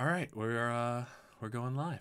All right, we're going live.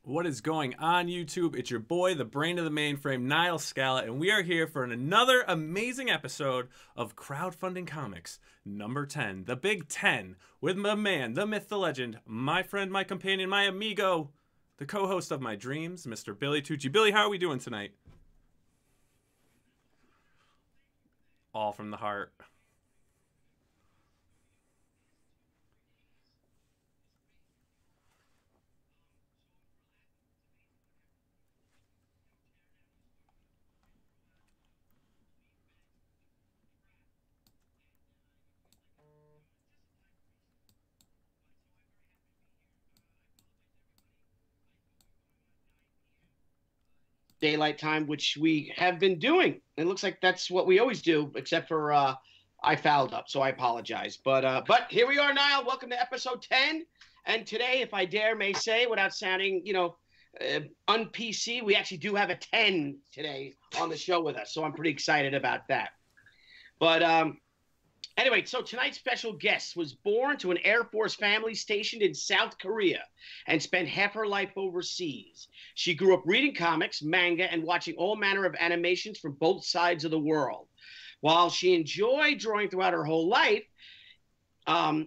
What is going on, YouTube? It's your boy, the brain of the mainframe, Niall Scala, and we are here for another amazing episode of Crowdfunding Comics, number 10, the Big 10, with my man, the myth, the legend, my friend, my companion, my amigo, the co-host of my dreams, Mr. Billy Tucci. Billy, how are we doing tonight? All from the heart. Daylight time, which we have been doing. It looks like that's what we always do, except for I fouled up, so I apologize. But here we are, Niall. Welcome to episode 10. And today, if I dare may say, without sounding, un-PC, we actually do have a 10 today on the show with us. So I'm pretty excited about that. But anyway, so tonight's special guest was born to an Air Force family stationed in South Korea and spent half her life overseas. She grew up reading comics, manga, and watching all manner of animations from both sides of the world. While she enjoyed drawing throughout her whole life,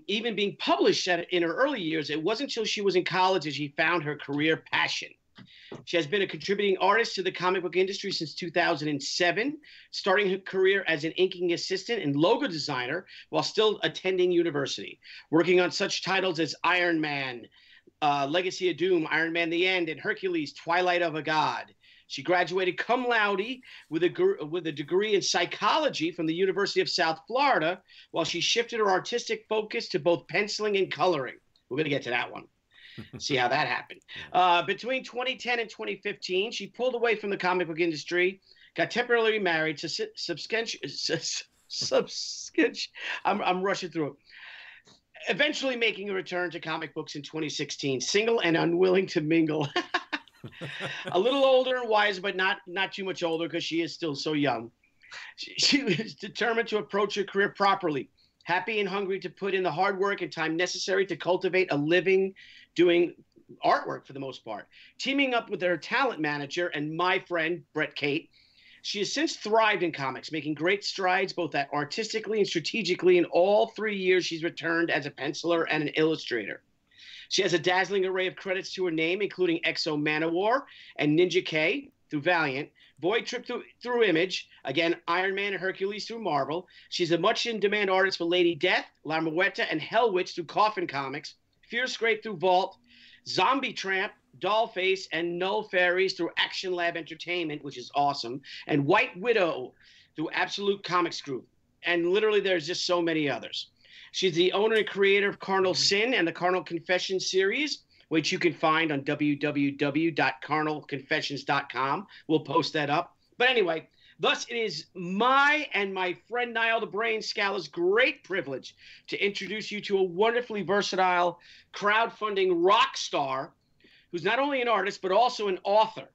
even being published in her early years, it wasn't until she was in college that she found her career passion. She has been a contributing artist to the comic book industry since 2007, starting her career as an inking assistant and logo designer while still attending university, working on such titles as Iron Man, Legacy of Doom, Iron Man the End, and Hercules, Twilight of a God. She graduated cum laude with a degree in psychology from the University of South Florida, while she shifted her artistic focus to both penciling and coloring. We're going to get to that one. See how that happened. Between 2010 and 2015, she pulled away from the comic book industry, got temporarily married to I'm rushing through it. Eventually making a return to comic books in 2016, single and unwilling to mingle. A little older and wise, but not too much older because she is still so young. She was determined to approach her career properly, happy and hungry to put in the hard work and time necessary to cultivate a living doing artwork for the most part. Teaming up with her talent manager and my friend, Brett Kate, she has since thrived in comics, making great strides both artistically and strategically in all 3 years she's returned as a penciler and an illustrator. She has a dazzling array of credits to her name, including Exo Manowar and Ninja K through Valiant, Void Trip through Image, again, Iron Man and Hercules through Marvel. She's a much-in-demand artist for Lady Death, La Muerta, and Hell Witch through Coffin Comics, Fear Scrape through Vault, Zombie Tramp, Dollface, and Null Fairies through Action Lab Entertainment, which is awesome, and White Widow through Absolute Comics Group. And literally there's just so many others. She's the owner and creator of Karnal Sin and the Karnal Confessions series, which you can find on www.karnalconfessions.com. We'll post that up. But anyway, thus it is my and my friend Niall the Brain Scala's great privilege to introduce you to a wonderfully versatile crowdfunding rock star who's not only an artist but also an author,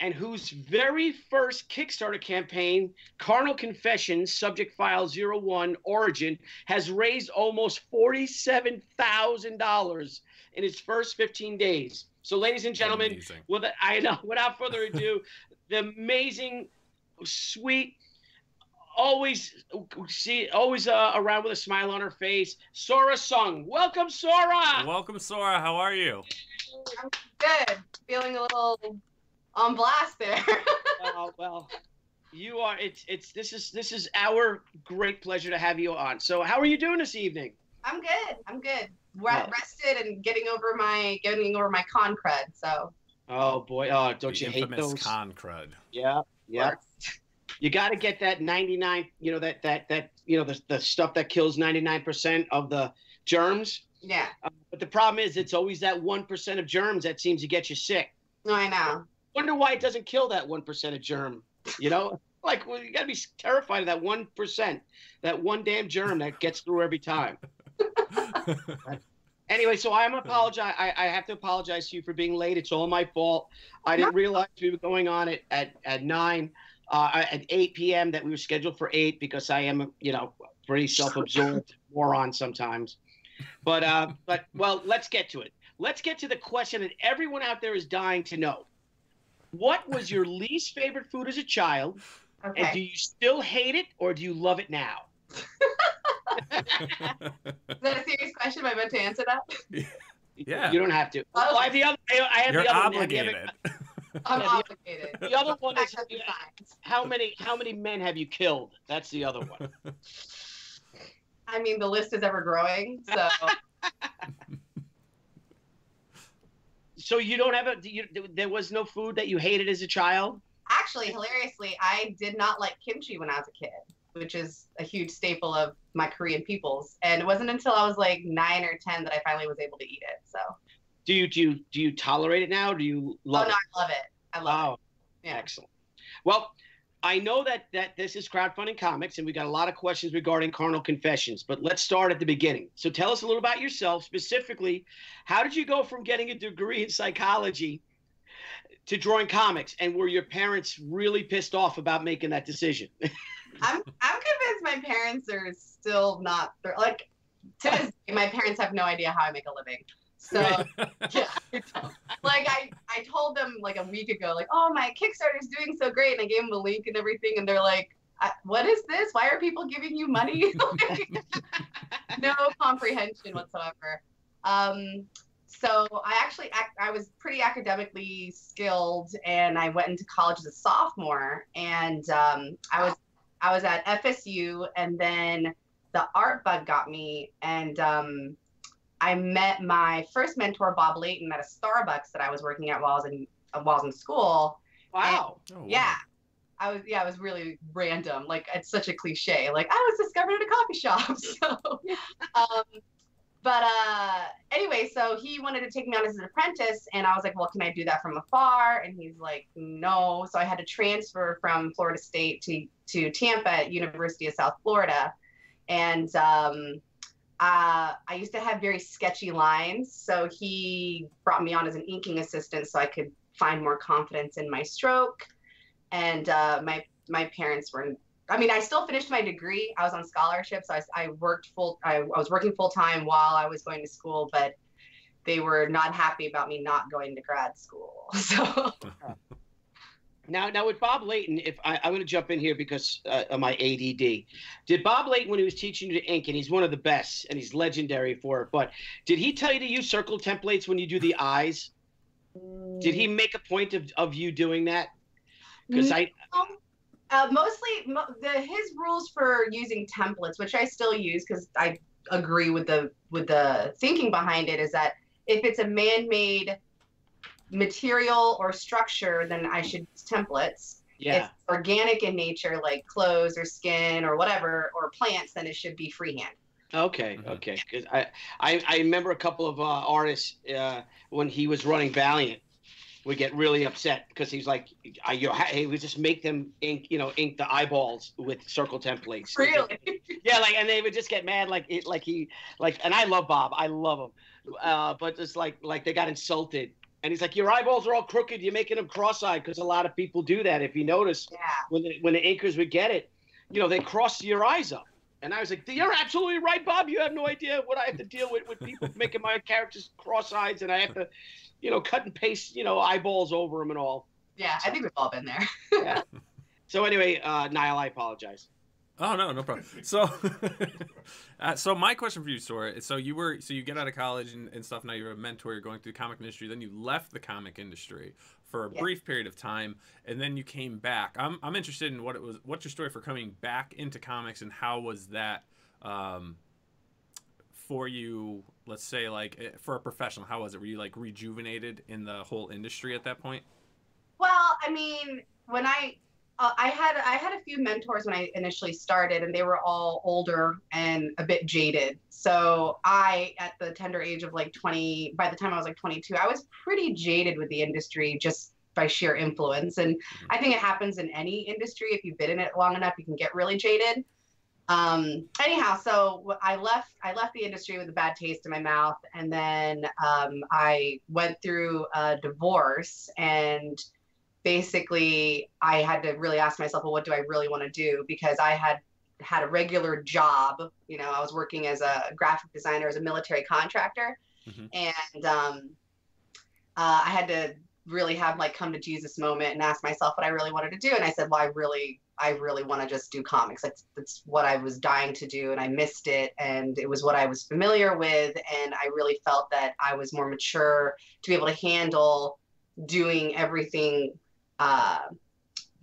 and whose very first Kickstarter campaign, Karnal Confessions, Subject File 01 Origin, has raised almost $47,000 in its first 15 days. So, ladies and gentlemen, without further ado, the amazing, sweet, always around with a smile on her face, Sorah Suhng. Welcome, Sorah. Welcome, Sorah. How are you? I'm good. Feeling a little on blast there. Well, you are. This is our great pleasure to have you on. So, how are you doing this evening? I'm good. Rested and getting over my con crud. So. Oh boy! Oh, don't you hate those con crud? Yeah. You got to get that 99. You know the stuff that kills 99% of the germs. Yeah. But the problem is, it's always that 1% of germs that seems to get you sick. No, I know. wonder why it doesn't kill that 1% of germ. You know, like, well, you got to be terrified of that 1%, that one damn germ that gets through every time. Anyway, so I have to apologize to you for being late. It's all my fault. I didn't realize we were going on at 8 p.m. that we were scheduled for 8 because I am, you know, pretty self-absorbed moron sometimes. But well, let's get to it. Let's get to the question that everyone out there is dying to know. What was your least favorite food as a child? Okay. And do you still hate it or do you love it now? Is that a serious question? Am I meant to answer that? Yeah. You don't have to. Oh. I have the other. I have You're the other obligated. I'm Yeah, obligated. The other one is That could be fine. how many men have you killed? That's the other one. I mean, the list is ever growing, so So you don't have there was no food that you hated as a child? actually, hilariously, I did not like kimchi when I was a kid, which is a huge staple of my Korean peoples. And it wasn't until I was like 9 or 10 that I finally was able to eat it. So. Do you tolerate it now? Or do you love Oh no, it? I love it. I love it. Yeah. Excellent. Well, I know that this is Crowdfunding Comics, and we got a lot of questions regarding Carnal Confessions, but let's start at the beginning. So tell us a little about yourself. Specifically, how did you go from getting a degree in psychology to drawing comics, and were your parents really pissed off about making that decision? I'm convinced my parents are still not like to this day, my parents have no idea how I make a living. So yeah. Like I told them like a week ago, like, oh, my Kickstarter's doing so great, and I gave them the link and everything, and they're like, what is this? Why are people giving you money? No comprehension whatsoever. So I was pretty academically skilled, and I went into college as a sophomore, and I was at FSU, and then the art bug got me, and I met my first mentor, Bob Layton, at a Starbucks that I was working at while I was in school. Wow. And, yeah. It was really random. Like, it's such a cliche. Like, I was discovered at a coffee shop. So, anyway, so he wanted to take me on as an apprentice, and I was like, well, can I do that from afar? And he's like, no. So I had to transfer from Florida State to Tampa at University of South Florida. And I used to have very sketchy lines, so he brought me on as an inking assistant so I could find more confidence in my stroke. And my parents were, I mean, I still finished my degree. I was on scholarship, so I was working full time while I was going to school, but they were not happy about me not going to grad school. So. Now with Bob Layton, if I'm going to jump in here because of my ADD. Did Bob Layton, when he was teaching you to ink, and he's one of the best, and he's legendary for it, but did he tell you to use circle templates when you do the eyes? Did he make a point of you doing that? Because mostly his rules for using templates, which I still use because I agree with the thinking behind it, is that if it's a man-made material or structure, then I should use templates. Yeah. If it's organic in nature, like clothes or skin or whatever, or plants, then it should be freehand. Okay. Because I remember a couple of artists when he was running Valiant would get really upset because he's like, he would just make them ink the eyeballs with circle templates. Really? Yeah, and they would just get mad, and I love Bob, I love him, but just like they got insulted. And he's like, your eyeballs are all crooked. You're making them cross-eyed, because a lot of people do that. If you notice, when the inkers would get it, they cross your eyes up. And I was like, you're absolutely right, Bob. You have no idea what I have to deal with people making my characters cross-eyed, and I have to, cut and paste, eyeballs over them and all. Yeah, I think we've all been there. Yeah. So anyway, Niall, I apologize. Oh, no problem. So, so my question for you, Sorah, is so you get out of college and stuff. Now you're a mentor. You're going through the comic industry. Then you left the comic industry for a brief period of time, and then you came back. I'm interested in what's your story for coming back into comics, and how was that for you? Let's say, like, for a professional, how was it? Were you like rejuvenated in the whole industry at that point? Well, I mean, when I had a few mentors when I initially started, and they were all older and a bit jaded. So at the tender age of like 20, by the time I was like 22, I was pretty jaded with the industry, just by sheer influence. And I think it happens in any industry. If you've been in it long enough, you can get really jaded. Anyhow, so I left the industry with a bad taste in my mouth. And then I went through a divorce, and basically I had to really ask myself, well, what do I really want to do? Because I had a regular job. You know, I was working as a graphic designer, as a military contractor. And I had to really have like come to Jesus moment and ask myself what I really wanted to do. And I said, well, I really want to just do comics. That's what I was dying to do, and I missed it, and it was what I was familiar with, and I really felt that I was more mature to be able to handle doing everything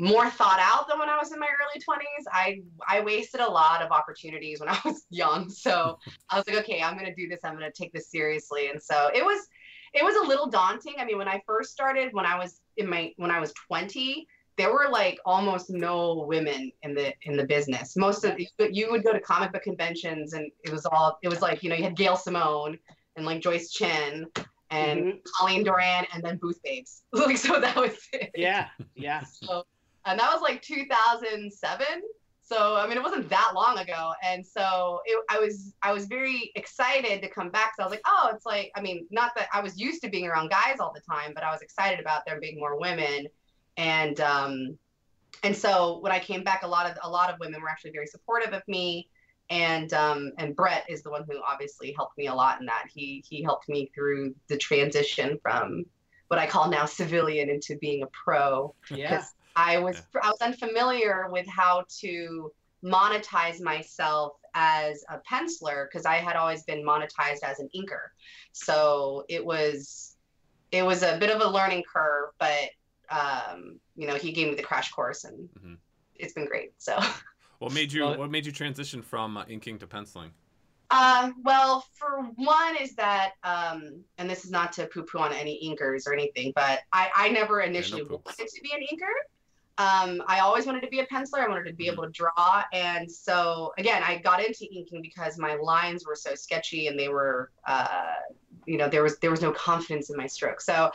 more thought out than when I was in my early 20s. I wasted a lot of opportunities when I was young, so I was like, okay, I'm gonna do this, I'm gonna take this seriously. And so it was a little daunting. I mean, when I first started, when I was 20, there were like almost no women in the business. Most of you would go to comic book conventions, and it was like, you know, you had Gail Simone and like Joyce Chin and Colleen Doran, and then booth babes. Like, so that was it. Yeah. So, and that was like 2007. So I mean, it wasn't that long ago, and so I was very excited to come back. So I was like, oh, it's like, I mean, not that I was used to being around guys all the time, but I was excited about there being more women. And so when I came back, a lot of women were actually very supportive of me, and Brett is the one who obviously helped me a lot in that. He helped me through the transition from what I call now civilian into being a pro. Yeah. I was unfamiliar with how to monetize myself as a penciler, because I had always been monetized as an inker. So it was a bit of a learning curve, but you know, he gave me the crash course, and it's been great. So what made you transition from inking to penciling? Well, for one is that, and this is not to poo-poo on any inkers or anything, but I never initially wanted to be an inker. I always wanted to be a penciler. I wanted to be able to draw. And so, again, I got into inking because my lines were so sketchy, and they were, you know, there was no confidence in my stroke. So,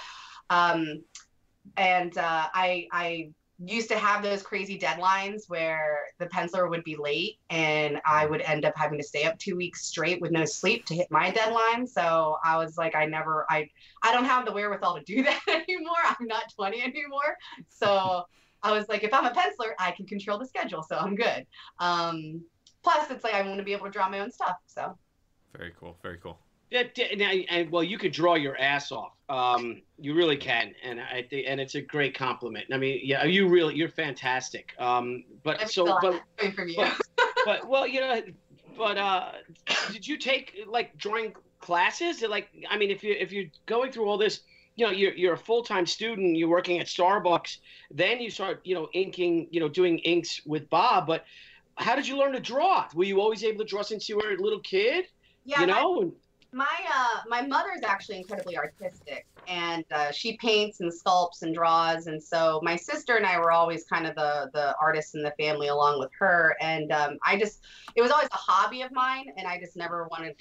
I used to have those crazy deadlines where the penciler would be late, and I would end up having to stay up 2 weeks straight with no sleep to hit my deadline. So I was like, I don't have the wherewithal to do that anymore. I'm not 20 anymore. So I was like, if I'm a penciler, I can control the schedule, so I'm good. Plus, it's like I want to be able to draw my own stuff. So very cool, very cool. And well, you could draw your ass off. You really can, and I think, and it's a great compliment. I mean, yeah, you're fantastic. But well, you know, did you take like drawing classes? Like, I mean, if you're going through all this, you know, you're a full-time student, you're working at Starbucks, then you start, you know, inking, you know, doing inks with Bob. But how did you learn to draw? Were you always able to draw since you were a little kid? Yeah, you know. My mother is actually incredibly artistic, and she paints and sculpts and draws, and so my sister and I were always kind of the artists in the family along with her, and it was always a hobby of mine, and I just never wanted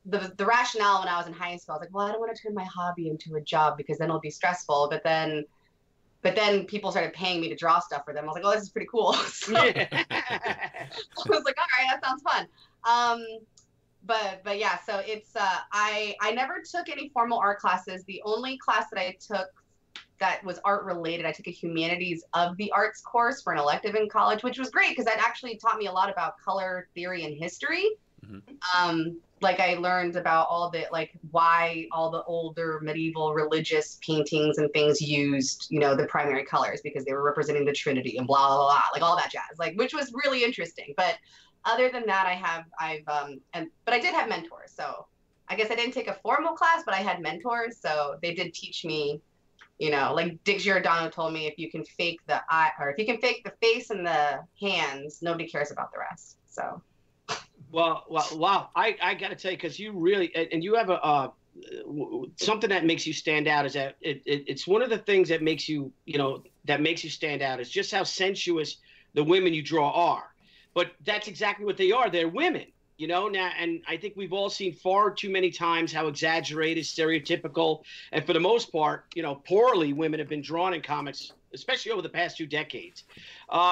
the rationale when I was in high school. I was like, well, I don't want to turn my hobby into a job because then it'll be stressful. But then people started paying me to draw stuff for them. I was like, oh, this is pretty cool. So, I was like, all right, that sounds fun. But yeah, so it's I never took any formal art classes. The only class that I took that was art related, I took a humanities of the arts course for an elective in college, which was great because that actually taught me a lot about color theory and history. Like I learned about all the, like, why all the older medieval religious paintings and things used, you know, the primary colors because they were representing the Trinity and blah, blah, blah, like all that jazz, like, which was really interesting. But other than that, but I did have mentors. So I guess I didn't take a formal class, but I had mentors. So they did teach me, you know, like Dick Giordano told me, if you can fake the eye, or if you can fake the face and the hands, nobody cares about the rest. So. Well, wow. I got to tell you, because you really, and you have something that makes you stand out is that it's one of the things that makes you, you know, that makes you stand out is just how sensuous the women you draw are. But that's exactly what they are. They're women, you know, now, and I think we've all seen far too many times how exaggerated, stereotypical, and for the most part, you know, poorly women have been drawn in comics, especially over the past 2 decades.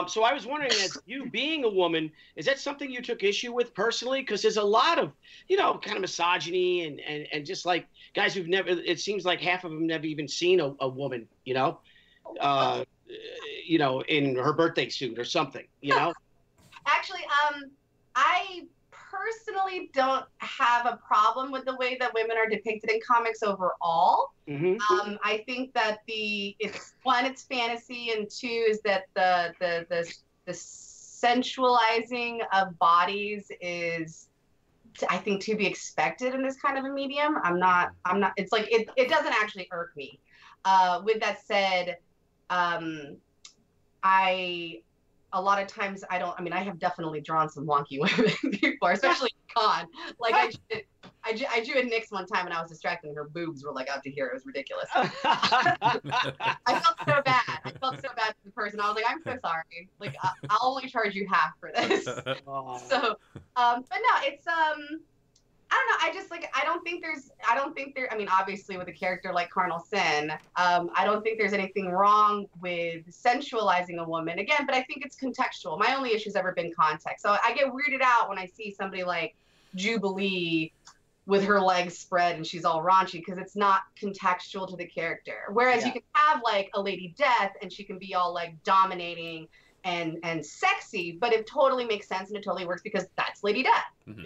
So I was wondering, as you being a woman, is that something you took issue with personally? Because there's a lot of, you know, kind of misogyny and just like guys who've never, it seems like half of them never even seen a woman, you know, in her birthday suit or something, you know? Actually, I personally don't have a problem with the way that women are depicted in comics overall. Mm-hmm. I think that it's fantasy, and 2 is that the sensualizing of bodies is, I think, to be expected in this kind of a medium. I'm not, it's like, it doesn't actually irk me. With that said, a lot of times I have definitely drawn some wonky women before, especially Con. Like I drew a Nyx one time and I was distracted and her boobs were like out to here. It was ridiculous. I felt so bad. I felt so bad for the person. I was like, I'm so sorry. Like I'll only charge you half for this. So, but no, it's I don't know. I just like, I don't think there, I mean, obviously with a character like Karnal Sin, I don't think there's anything wrong with sensualizing a woman again, but I think it's contextual. My only issue's ever been context. So I get weirded out when I see somebody like Jubilee with her legs spread and she's all raunchy because it's not contextual to the character. Whereas you can have like a Lady Death and she can be all like dominating and sexy, but it totally makes sense and it totally works because that's Lady Death. Mm-hmm.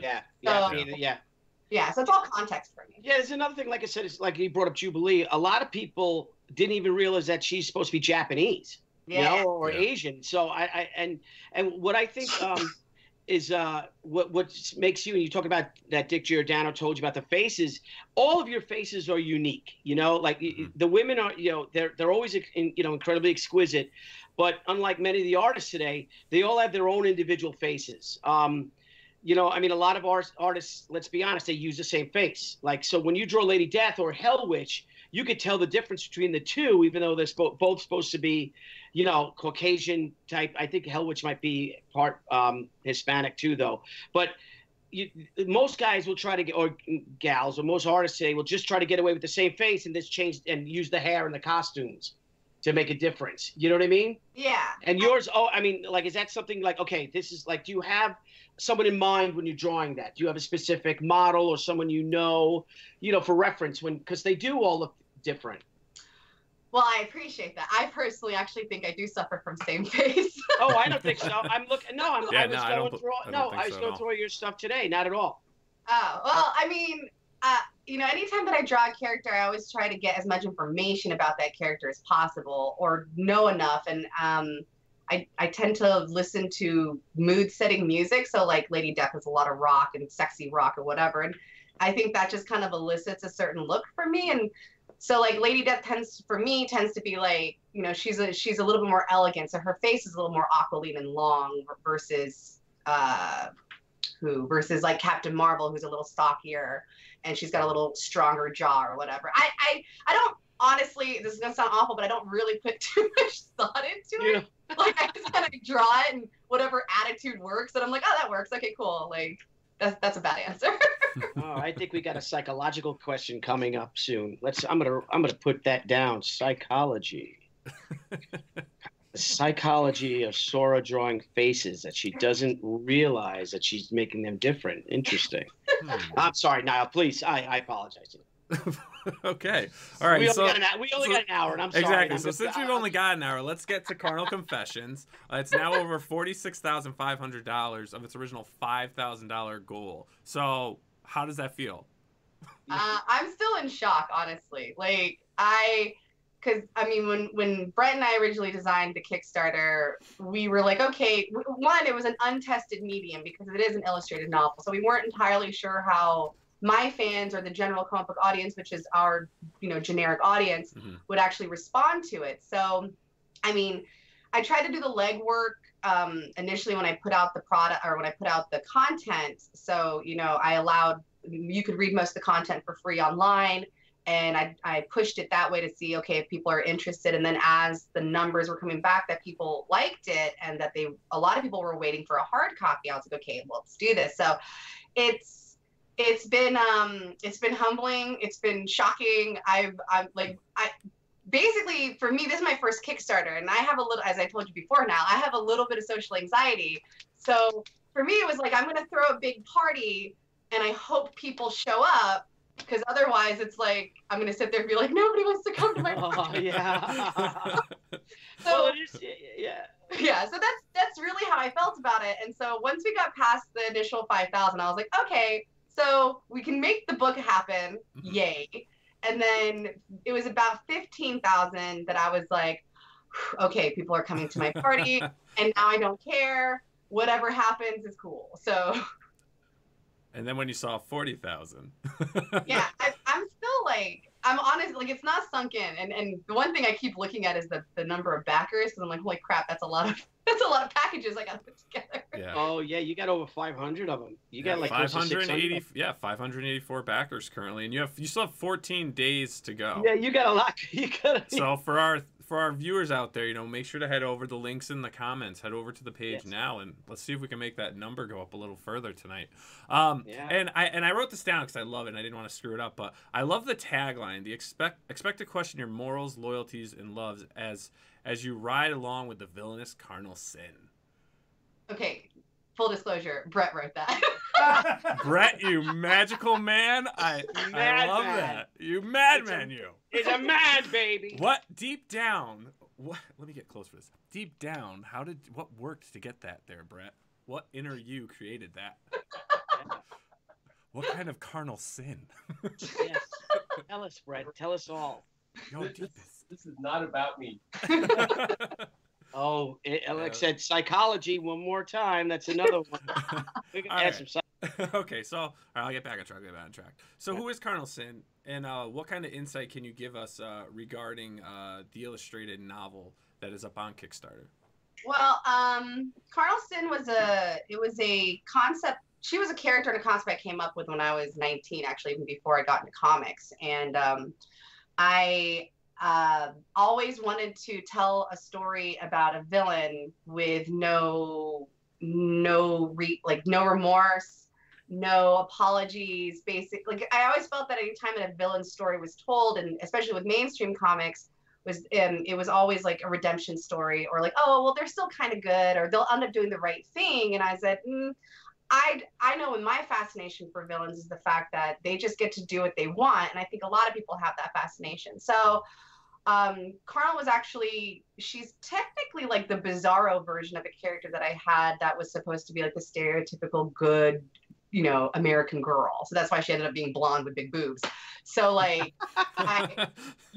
Yeah, so it's all context for me. Yeah, there's another thing, like I said, it's like you brought up Jubilee. A lot of people didn't even realize that she's supposed to be Japanese, you know, or Asian. So and what I think is what makes you, and you talk about that Dick Giordano told you about the faces, all of your faces are unique, you know, like the women are, you know, they're always, you know, incredibly exquisite, but unlike many of the artists today, they all have their own individual faces. You know, I mean, a lot of artists, let's be honest, they use the same face. Like, so when you draw Lady Death or Hell Witch, you could tell the difference between the two, even though they're both supposed to be, you know, Caucasian type. I think Hell Witch might be part Hispanic too, though. But most guys will try to get, or gals, or most artists today will just try to get away with the same face and just change and use the hair and the costumes to make a difference. You know what I mean? Yeah. And yours, I mean, like, is that something like, okay, this is like, do you have someone in mind when you're drawing that? Do you have a specific model or someone you know, for reference because they do all look different? Well, I appreciate that. I personally actually think I do suffer from same face. Oh, I don't think so. I'm looking. No, I was going through all your stuff today. Not at all. Oh, well, I mean, anytime that I draw a character, I always try to get as much information about that character as possible or know enough. And I tend to listen to mood-setting music. So, like, Lady Death has a lot of rock and sexy rock or whatever. And I think that just kind of elicits a certain look for me. And so, like, Lady Death tends to be like, she's a little bit more elegant. So her face is a little more aquiline and long versus like Captain Marvel, who's a little stockier and she's got a little stronger jaw or whatever. I don't, honestly, this is gonna sound awful, but I don't really put too much thought into it. Like, I just kind of draw it and whatever attitude works, and I'm like, oh, that works. Okay, cool. Like, that's a bad answer. Oh, I think we got a psychological question coming up soon. I'm gonna put that down. Psychology. The psychology of Sorah drawing faces that she doesn't realize that she's making them different. Interesting. I'm sorry, Niall. Please, I apologize to you. Okay. All right. We only got an hour, and I'm sorry. Exactly. So since we've only got an hour, let's get to Karnal Confessions. It's now over $46,500 of its original $5,000 goal. So how does that feel? I'm still in shock, honestly. Like, because, I mean, when Brett and I originally designed the Kickstarter, we were like, okay, one, it was an untested medium because it is an illustrated novel. So we weren't entirely sure how my fans or the general comic book audience, which is our, generic audience, would actually respond to it. So, I mean, I tried to do the legwork initially when I put out the product or when I put out the content. So, I allowed, you could read most of the content for free online. And I pushed it that way to see, okay, if people are interested. And then as the numbers were coming back that people liked it and that a lot of people were waiting for a hard copy, I was like, okay, well, let's do this. So it's been humbling. It's been shocking. Basically, for me, this is my first Kickstarter, and I have a little, as I told you before now, I have a little bit of social anxiety. So for me, it was like, I'm going to throw a big party, and I hope people show up, because otherwise it's like, I'm going to sit there and be like, nobody wants to come to my party. Oh, yeah. So, well, yeah. Yeah, so that's really how I felt about it. And so once we got past the initial 5,000, I was like, okay, so we can make the book happen. Yay. And then it was about 15,000 that I was like, okay, people are coming to my party, and now I don't care. Whatever happens is cool. So. And then when you saw 40,000. Yeah, I'm still like, I'm honest, like, it's not sunk in. And the one thing I keep looking at is the number of backers, because I'm like, holy crap, that's a lot of packages I got to put together. Yeah. Oh yeah, you got over 500 of them. You got like 580. Yeah, 584 backers currently, and you still have 14 days to go. Yeah, you got a lot. So for our viewers out there, make sure to head over. The links in the comments. Head over to the page now, and let's see if we can make that number go up a little further tonight. Yeah. And I wrote this down because I love it, and I didn't want to screw it up, but I love the tagline: "The expect to question your morals, loyalties, and loves as you ride along with the villainous Karnal Sin." Okay, full disclosure, Brett wrote that. Brett, you magical man. I love that. You madman, you. He's a mad baby. What deep down? What? Let me get close for this. Deep down, what worked to get that there, Brett? What inner you created that? What kind of carnal sin? Yes. Tell us, Brett. Tell us all. Go This is not about me. Oh, Alex said psychology one more time. That's another one. We can add some. Okay, so all right, I'll get back on track. So who is Karnal Sin, and what kind of insight can you give us regarding the illustrated novel that is up on Kickstarter? Well, Karnal Sin was a concept. She was a character and a concept I came up with when I was 19, actually, even before I got into comics. And I always wanted to tell a story about a villain with no remorse, no apologies, like I always felt that anytime a villain story was told, and especially with mainstream comics, it was always like a redemption story, or like, oh well, they're still kind of good, or they'll end up doing the right thing. And I said, I know, in my fascination for villains is the fact that they just get to do what they want, and I think a lot of people have that fascination. So Karnal was she's technically like the bizarro version of a character that I had that was supposed to be like the stereotypical good, American girl. So that's why she ended up being blonde with big boobs. So like,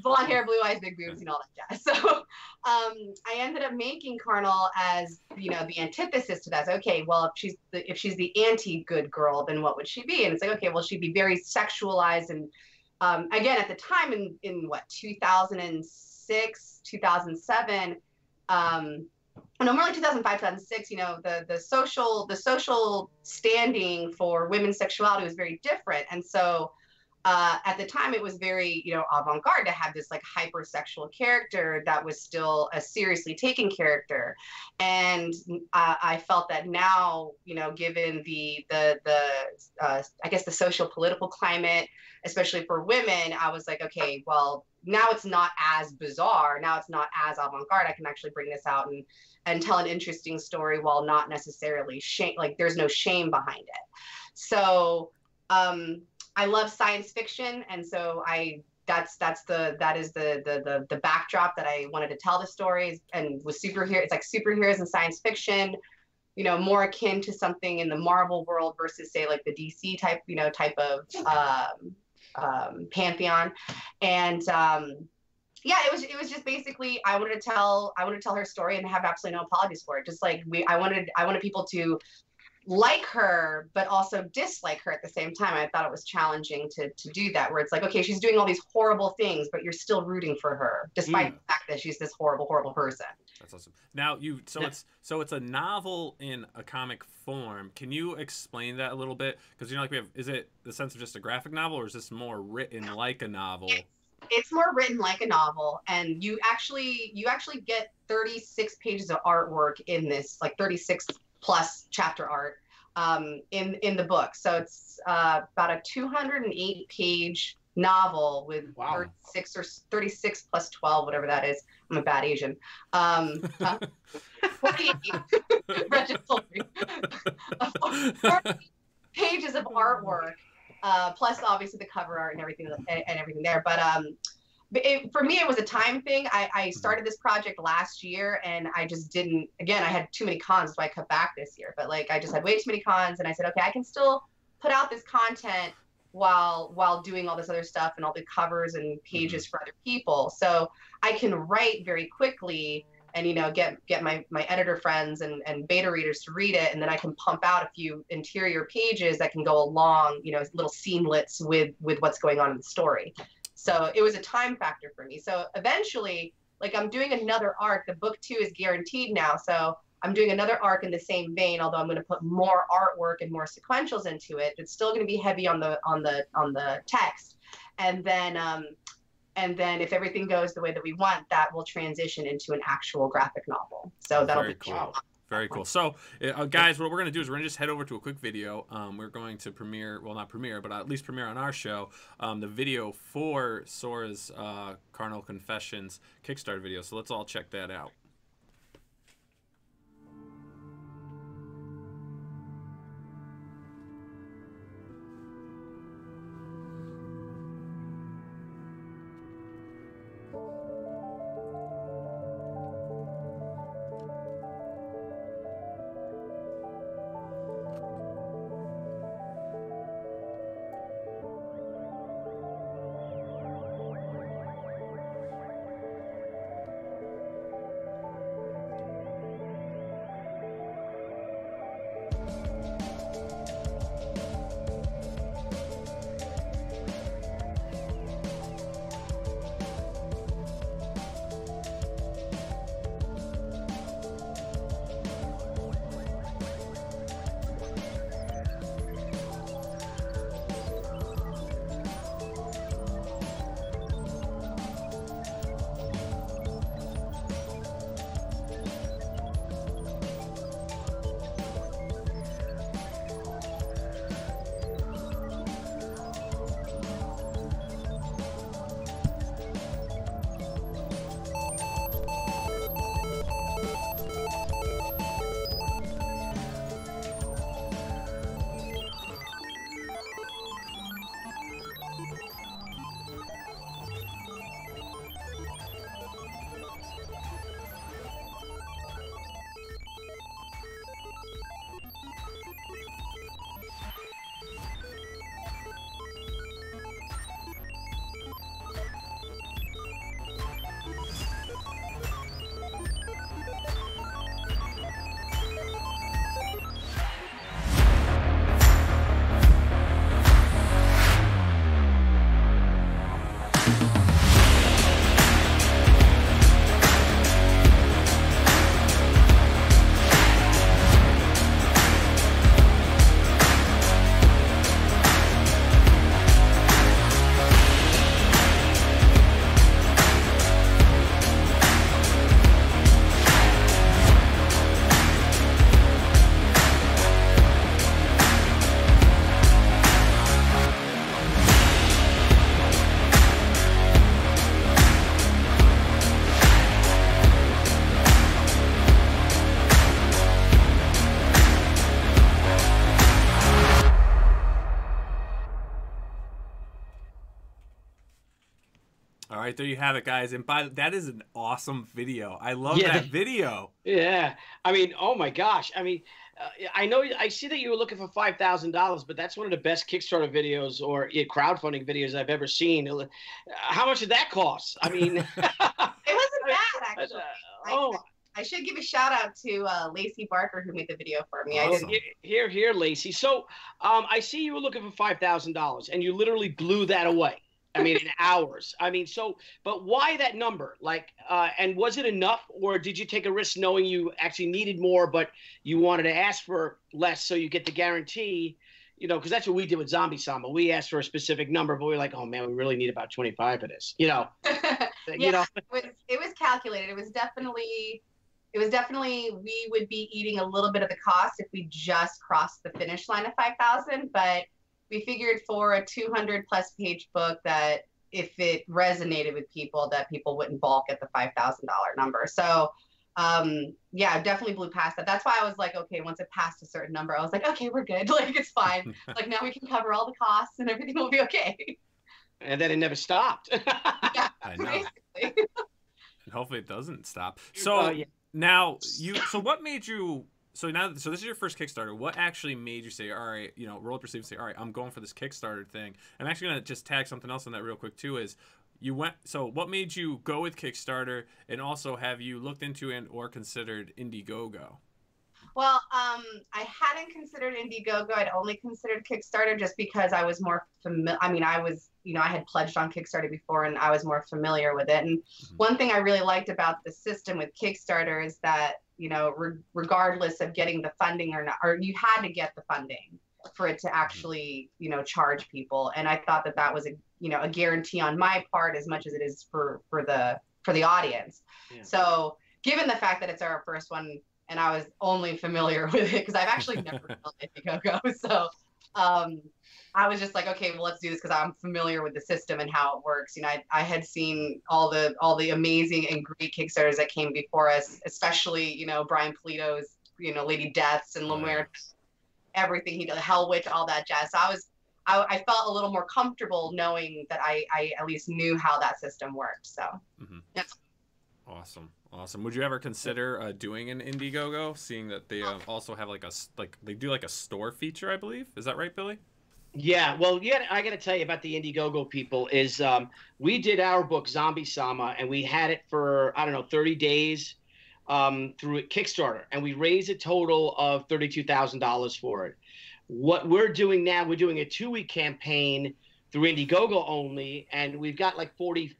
blonde hair, blue eyes, big boobs, all that jazz. So I ended up making Karnal as, the antithesis to that. So, okay, well, if she's the anti-good girl, then what would she be? And it's like, okay, well, she'd be very sexualized. And again, at the time in what, 2006, 2007, no, more like 2005, 2006, the social standing for women's sexuality was very different. And so at the time, it was very, avant-garde to have this like hypersexual character that was still a seriously taken character. And I felt that now, given the I guess the social political climate, especially for women, I was like, okay, well, now it's not as bizarre. Now it's not as avant-garde. I can actually bring this out and tell an interesting story while not necessarily shame. Like there's no shame behind it. So I love science fiction, and so that is the backdrop that I wanted to tell the stories. And with superheroes, it's like superheroes and science fiction, more akin to something in the Marvel world versus say like the DC type of pantheon. And yeah, it was just basically I wanted to tell her story and have absolutely no apologies for it. Just like I wanted people to like her, but also dislike her at the same time. I thought it was challenging to do that, where it's like, okay, she's doing all these horrible things, but you're still rooting for her, despite the fact that she's this horrible, horrible person. That's awesome. Now it's a novel in a comic form. Can you explain that a little bit? Because is it the sense of just a graphic novel, or is this more written like a novel? It's more written like a novel, and you actually get 36 pages of artwork in this, like 36 plus chapter art. in the book. So it's about a 208-page novel with 36 plus 12, whatever that is. I'm a bad Asian. 48 pages of artwork, plus obviously the cover art and everything there. But for me, it was a time thing. I started this project last year, and I just didn't. Again, I had too many cons, so I cut back this year. But like, I just had way too many cons, and I said, okay, I can still put out this content while doing all this other stuff and all the covers and pages for other people. So I can write very quickly and, you know, get my editor friends and beta readers to read it, and then I can pump out a few interior pages that can go along, you know, little scenelets with what's going on in the story. So it was a time factor for me. So eventually, like, I'm doing another arc. The book 2 is guaranteed now. So I'm doing another arc in the same vein, although I'm going to put more artwork and more sequentials into it. It's still going to be heavy on the text. And then if everything goes the way that we want, that will transition into an actual graphic novel. So that'll be cool. Very cool. So, guys, what we're going to do is we're going to just head over to a quick video. We're going to premiere, well, not premiere, but at least premiere on our show, the video for Sorah's Karnal Confessions Kickstarter video. So let's all check that out. All right, there you have it, guys. And that is an awesome video. I love that video. Yeah. I mean, oh my gosh. I mean, I see that you were looking for $5,000, but that's one of the best Kickstarter videos or crowdfunding videos I've ever seen. How much did that cost? I mean, it wasn't bad, actually. I should give a shout out to Lacey Barker, who made the video for me. Awesome. Here, Lacey. So I see you were looking for $5,000, and you literally blew that away. I mean, in hours. I mean, but why that number? Like, and was it enough, or did you take a risk knowing you actually needed more, but you wanted to ask for less so you get the guarantee? You know, because that's what we did with Zombie Samba. We asked for a specific number, but we were like, oh man, we really need about 25 of this. You know, yeah, you know, it was calculated. It it was definitely, we would be eating a little bit of the cost if we just crossed the finish line of 5,000, but we figured for a 200+ page book that if it resonated with people, that people wouldn't balk at the $5,000 number. So yeah, definitely blew past that. That's why I was like, okay, once it passed a certain number, I was like, okay, we're good. Like, it's fine. Like, now we can cover all the costs and everything will be okay. And then it never stopped. Yeah, I know. basically. And hopefully it doesn't stop. So yeah. now so what made you, so this is your first Kickstarter. What actually made you say, all right, roll up your sleeves and say, all right, I'm going for this Kickstarter thing? I'm actually going to just tag something else on that real quick too, is so what made you go with Kickstarter, and also have you looked into and or considered Indiegogo? Well, I hadn't considered Indiegogo. I'd only considered Kickstarter just because I was more familiar. I mean, I was, I had pledged on Kickstarter before and I was more familiar with it. And one thing I really liked about the system with Kickstarter is that, regardless of getting the funding or not, or you had to get the funding for it to actually, charge people. And I thought that was a guarantee on my part as much as it is for the audience. Yeah. So given the fact that it's our first one, and I was only familiar with it because I've actually never done Indiegogo. So I was just like, okay, well, let's do this because I'm familiar with the system and how it works. I had seen all the amazing and great Kickstarters that came before us, especially, Brian Polito's, Lady Deaths and La Muerta, everything he did, Hell Witch, all that jazz. So I felt a little more comfortable knowing that I at least knew how that system worked. So yes. Awesome. Would you ever consider doing an Indiegogo, seeing that they also have they do a store feature, I believe? Is that right, Billy? Yeah. Well, I got to tell you about the Indiegogo people is we did our book Zombie Sama, and we had it for 30 days through Kickstarter, and we raised a total of $32,000 for it. What we're doing now, we're doing a 2-week campaign through Indiegogo only, and we've got like 40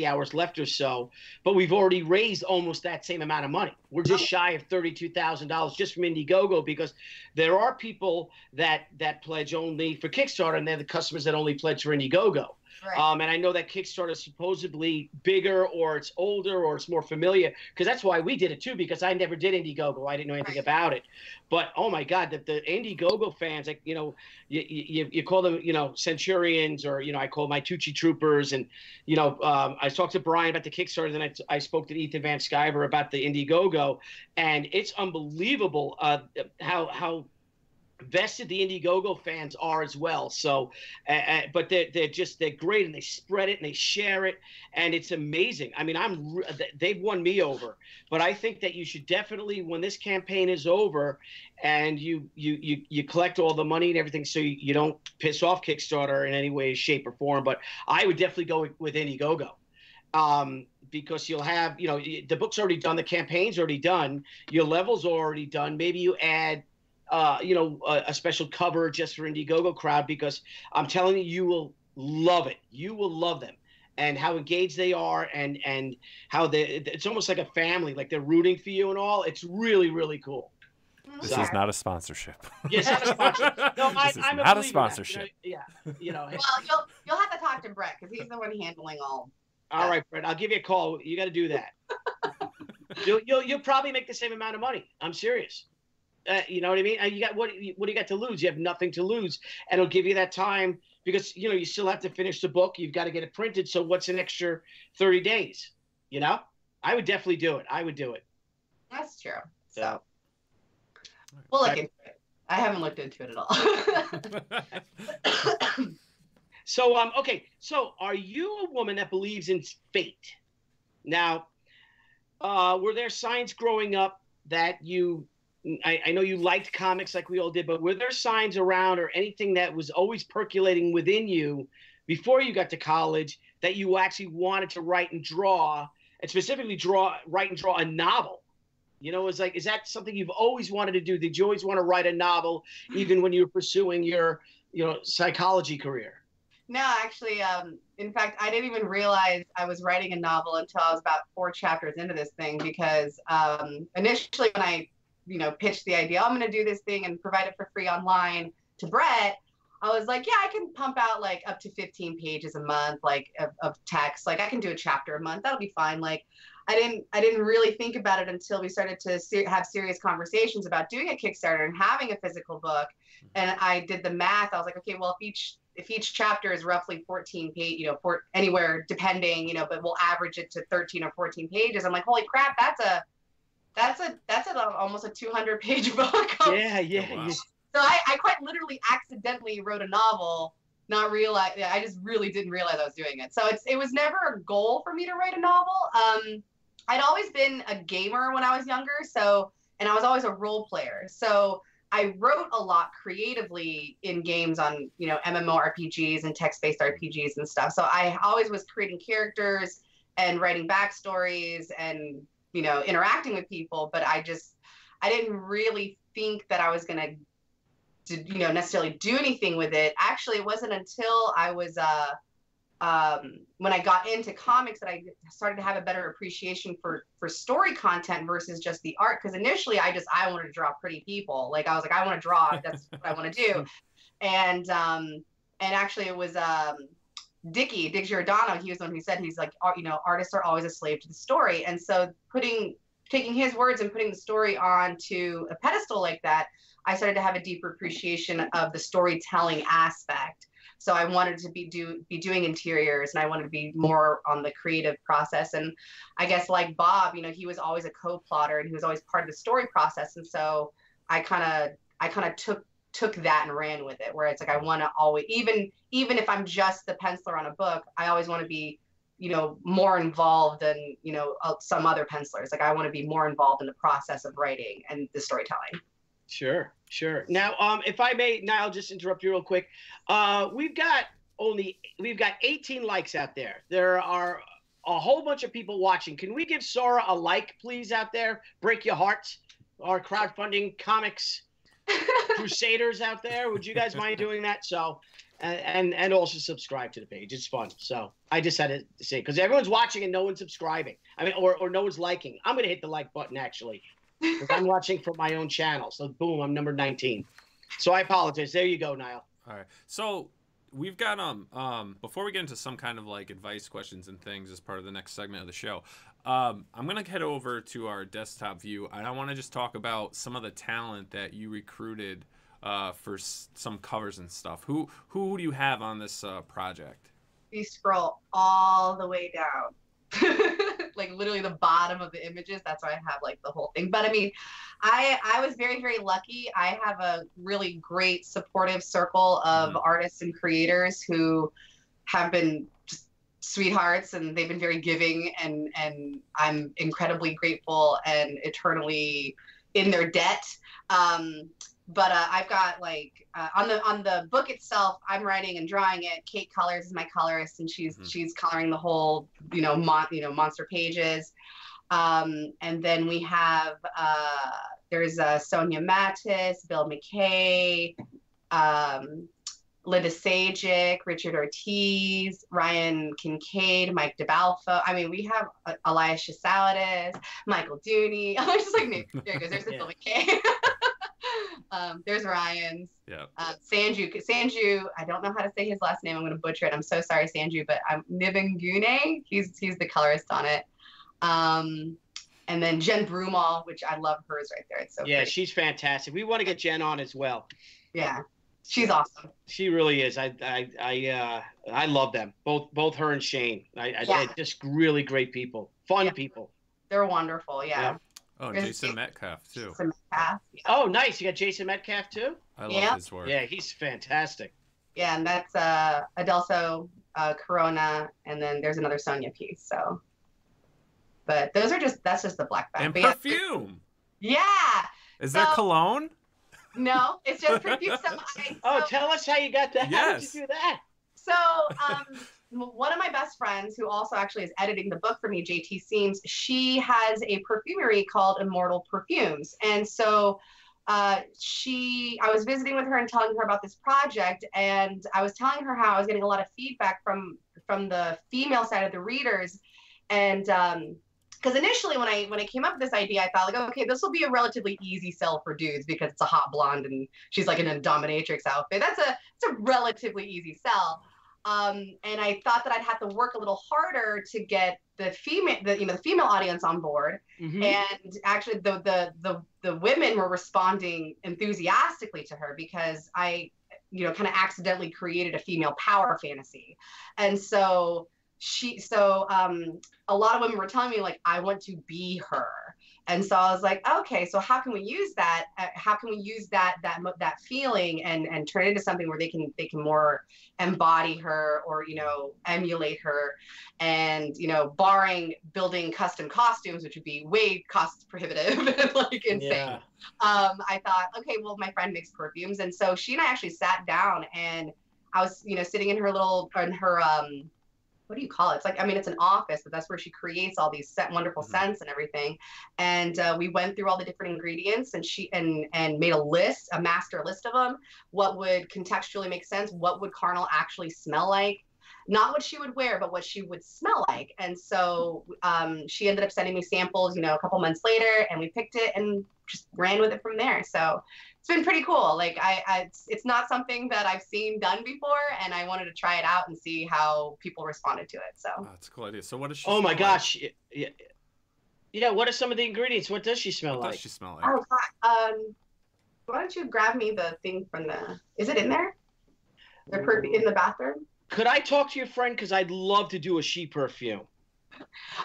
hours left or so, but we've already raised almost that same amount of money. We're just shy of $32,000 just from Indiegogo, because there are people that pledge only for Kickstarter, and they're the customers that only pledge for Indiegogo. Right. And I know that Kickstarter is supposedly bigger, or it's older, or it's more familiar, because that's why we did it too, because I never did Indiegogo. I didn't know anything about it. But oh my God, the Indiegogo fans, like, you call them, Centurions, or, I call my Tucci troopers. And, I talked to Brian about the Kickstarter, then I spoke to Ethan Van Sciver about the Indiegogo, and it's unbelievable how vested the Indiegogo fans are as well. So, but they're great, and they spread it and they share it, and it's amazing. I mean, they've won me over, but I think that you should definitely, when this campaign is over, and you collect all the money and everything, so you don't piss off Kickstarter in any way, shape, or form. But I would definitely go with Indiegogo. Because you'll have, the book's already done, the campaign's already done, your level's already done. Maybe you add a special cover just for Indiegogo crowd, because I'm telling you, you will love it. You will love them, and how engaged they are, and how it's almost like a family, like they're rooting for you and all. It's really, really cool. This is not a sponsorship. Yes, not a sponsorship. No, I'm not a sponsorship. Yeah, Well, you'll have to talk to Brett, because he's the one handling all. All right, Brett, I'll give you a call. You got to do that. You'll probably make the same amount of money. I'm serious. You know what I mean? You got what do you got to lose? You have nothing to lose, and it'll give you that time, because you still have to finish the book. You've got to get it printed. So what's an extra 30 days? I would definitely do it. I would do it. That's true. So we'll look into it. I haven't looked into it at all. So okay. So are you a woman that believes in fate? Now, were there signs growing up that I know you liked comics like we all did, but were there signs around, or anything that was always percolating within you before you got to college, that you actually wanted to write and draw, and specifically write and draw a novel? Is that something you've always wanted to do? Did you always want to write a novel, even when you were pursuing your, psychology career? No, actually, in fact, I didn't even realize I was writing a novel until I was about 4 chapters into this thing, because initially when I pitched the idea, I'm going to do this thing and provide it for free online to Brett, I was like, yeah, I can pump out like up to 15 pages a month, like of text. Like, I can do a chapter a month. That'll be fine. Like, I didn't really think about it until we started to have serious conversations about doing a Kickstarter and having a physical book. And I did the math. I was like, okay, well, if each chapter is roughly 14 page, for anywhere depending, but we'll average it to 13 or 14 pages. I'm like, holy crap, that's almost a 200-page book. Yeah. Oh, wow. So I quite literally accidentally wrote a novel, not realize. I just really didn't realize I was doing it. So it was never a goal for me to write a novel. I'd always been a gamer when I was younger, and I was always a role player. So I wrote a lot creatively in games on, MMORPGs and text-based RPGs and stuff. So I always was creating characters and writing backstories and, interacting with people. But I didn't really think that I was going to necessarily do anything with it. Actually, it wasn't until I was when I got into comics that I started to have a better appreciation for story content versus just the art. Because initially I wanted to draw pretty people. Like I was like, I want to draw. That's what I want to do. And actually it was Dick Giordano. He was the one who said, he's like, artists are always a slave to the story. And so taking his words and putting the story onto a pedestal like that, I started to have a deeper appreciation of the storytelling aspect. So I wanted to be doing interiors, and I wanted to be more on the creative process. And I guess like Bob, he was always a co-plotter, and he was always part of the story process. And so I kind of took that and ran with it, where it's like I want to always, even if I'm just the penciler on a book, I always want to be more involved than some other pencilers. Like I want to be more involved in the process of writing and the storytelling. Sure. Now, if I may, Niall, just interrupt you real quick. We've got 18 likes out there. There are a whole bunch of people watching. Can we give Sorah a like, please, out there? Break your hearts. Our crowdfunding comics crusaders out there. Would you guys mind doing that? So, and also subscribe to the page. It's fun. So I just had to say, because everyone's watching and no one's subscribing. I mean, or no one's liking. I'm going to hit the like button, actually. Because I'm watching from my own channel. So boom, I'm number 19. So I apologize. There you go, Niall. All right. So we've got before we get into some kind of like advice questions and things as part of the next segment of the show, I'm gonna head over to our desktop view, and I want to just talk about some of the talent that you recruited for some covers and stuff. Who do you have on this project? You scroll all the way down. Like literally the bottom of the images, that's why I have like the whole thing. But I mean, I was very, very lucky. I have a really great supportive circle of artists and creators who have been just sweethearts, and they've been very giving, and I'm incredibly grateful and eternally in their debt. But I've got like on the book itself, I'm writing and drawing it. Kate Colors is my colorist, and she's coloring the whole monster pages. And then we have there's Sonia Mattis, Bill McKay, Linda Sajic, Richard Ortiz, Ryan Kincaid, Mike DeBalfo. I mean, we have Elias Chasalides, Michael Dooney. I was just like, there he goes. There's Bill McKay. There's Ryan's. Yeah. Sanju. I don't know how to say his last name. I'm going to butcher it. I'm so sorry, Sanju. But Nivangune. He's the colorist on it. And then Jen Broomall, which I love hers right there. It's so pretty. She's fantastic. We want to get Jen on as well. Yeah, she's awesome. She really is. I love them. Both her and Shane. They're just really great people. Fun people. They're wonderful. Yeah. Oh, Jason Metcalf too. Jason Metcalf. Yeah. Oh, nice. You got Jason Metcalf too? I love his work. Yeah, he's fantastic. Yeah, and that's Adelso Corona, and then there's another Sonia piece. So, but that's just the black bag. And perfume. Yeah. Is there cologne? No, it's just perfume. Tell us how you got that. Yes. How did you do that? So, one of my best friends, who also actually is editing the book for me, JT Seams, she has a perfumery called Immortal Perfumes. And so I was visiting with her and telling her about this project, and I was telling her how I was getting a lot of feedback from the female side of the readers. And because initially when I came up with this idea, I thought like, okay, this will be a relatively easy sell for dudes because it's a hot blonde and she's like in a dominatrix outfit. It's a relatively easy sell. And I thought that I'd have to work a little harder to get the female audience on board. Mm-hmm. And actually, the women were responding enthusiastically to her because I, kind of accidentally created a female power fantasy, and so a lot of women were telling me like, I want to be her. And so I was like, okay, so how can we use that? How can we use that feeling and turn it into something where they can more embody her or, emulate her, and, barring building custom costumes, which would be way cost prohibitive and like insane. Yeah. I thought, okay, well, my friend makes perfumes. And so she and I actually sat down, and I was, sitting in her what do you call it? It's like, it's an office, but that's where she creates all these wonderful scents and everything. And we went through all the different ingredients, and she made a master list of them. What would contextually make sense? What would Karnal actually smell like? Not what she would wear, but what she would smell like. And so she ended up sending me samples, a couple months later, and we picked it and just ran with it from there. So it's been pretty cool. Like it's not something that I've seen done before, and I wanted to try it out and see how people responded to it. So that's a cool idea. So what does she? Oh my smell gosh! Yeah. What are some of the ingredients? What does she smell like? What does she smell like? Oh God. Why don't you grab me the thing from Is it in there? In the bathroom? Could I talk to your friend? Because I'd love to do a she perfume.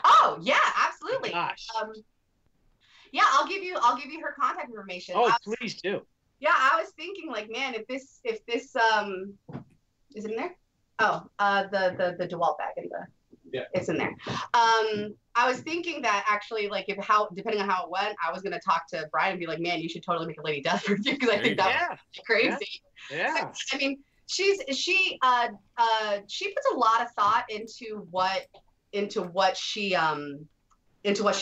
Oh yeah, absolutely. Gosh. Yeah, I'll give you her contact information. Oh, please do. Yeah, I was thinking like, man, if this is it in there? Oh, the DeWalt bag it's in there. I was thinking that actually, like, depending on how it went, I was gonna talk to Brian and be like, man, you should totally make a Lady Death perfume, because I think that was crazy. Yeah. So, she puts a lot of thought into what she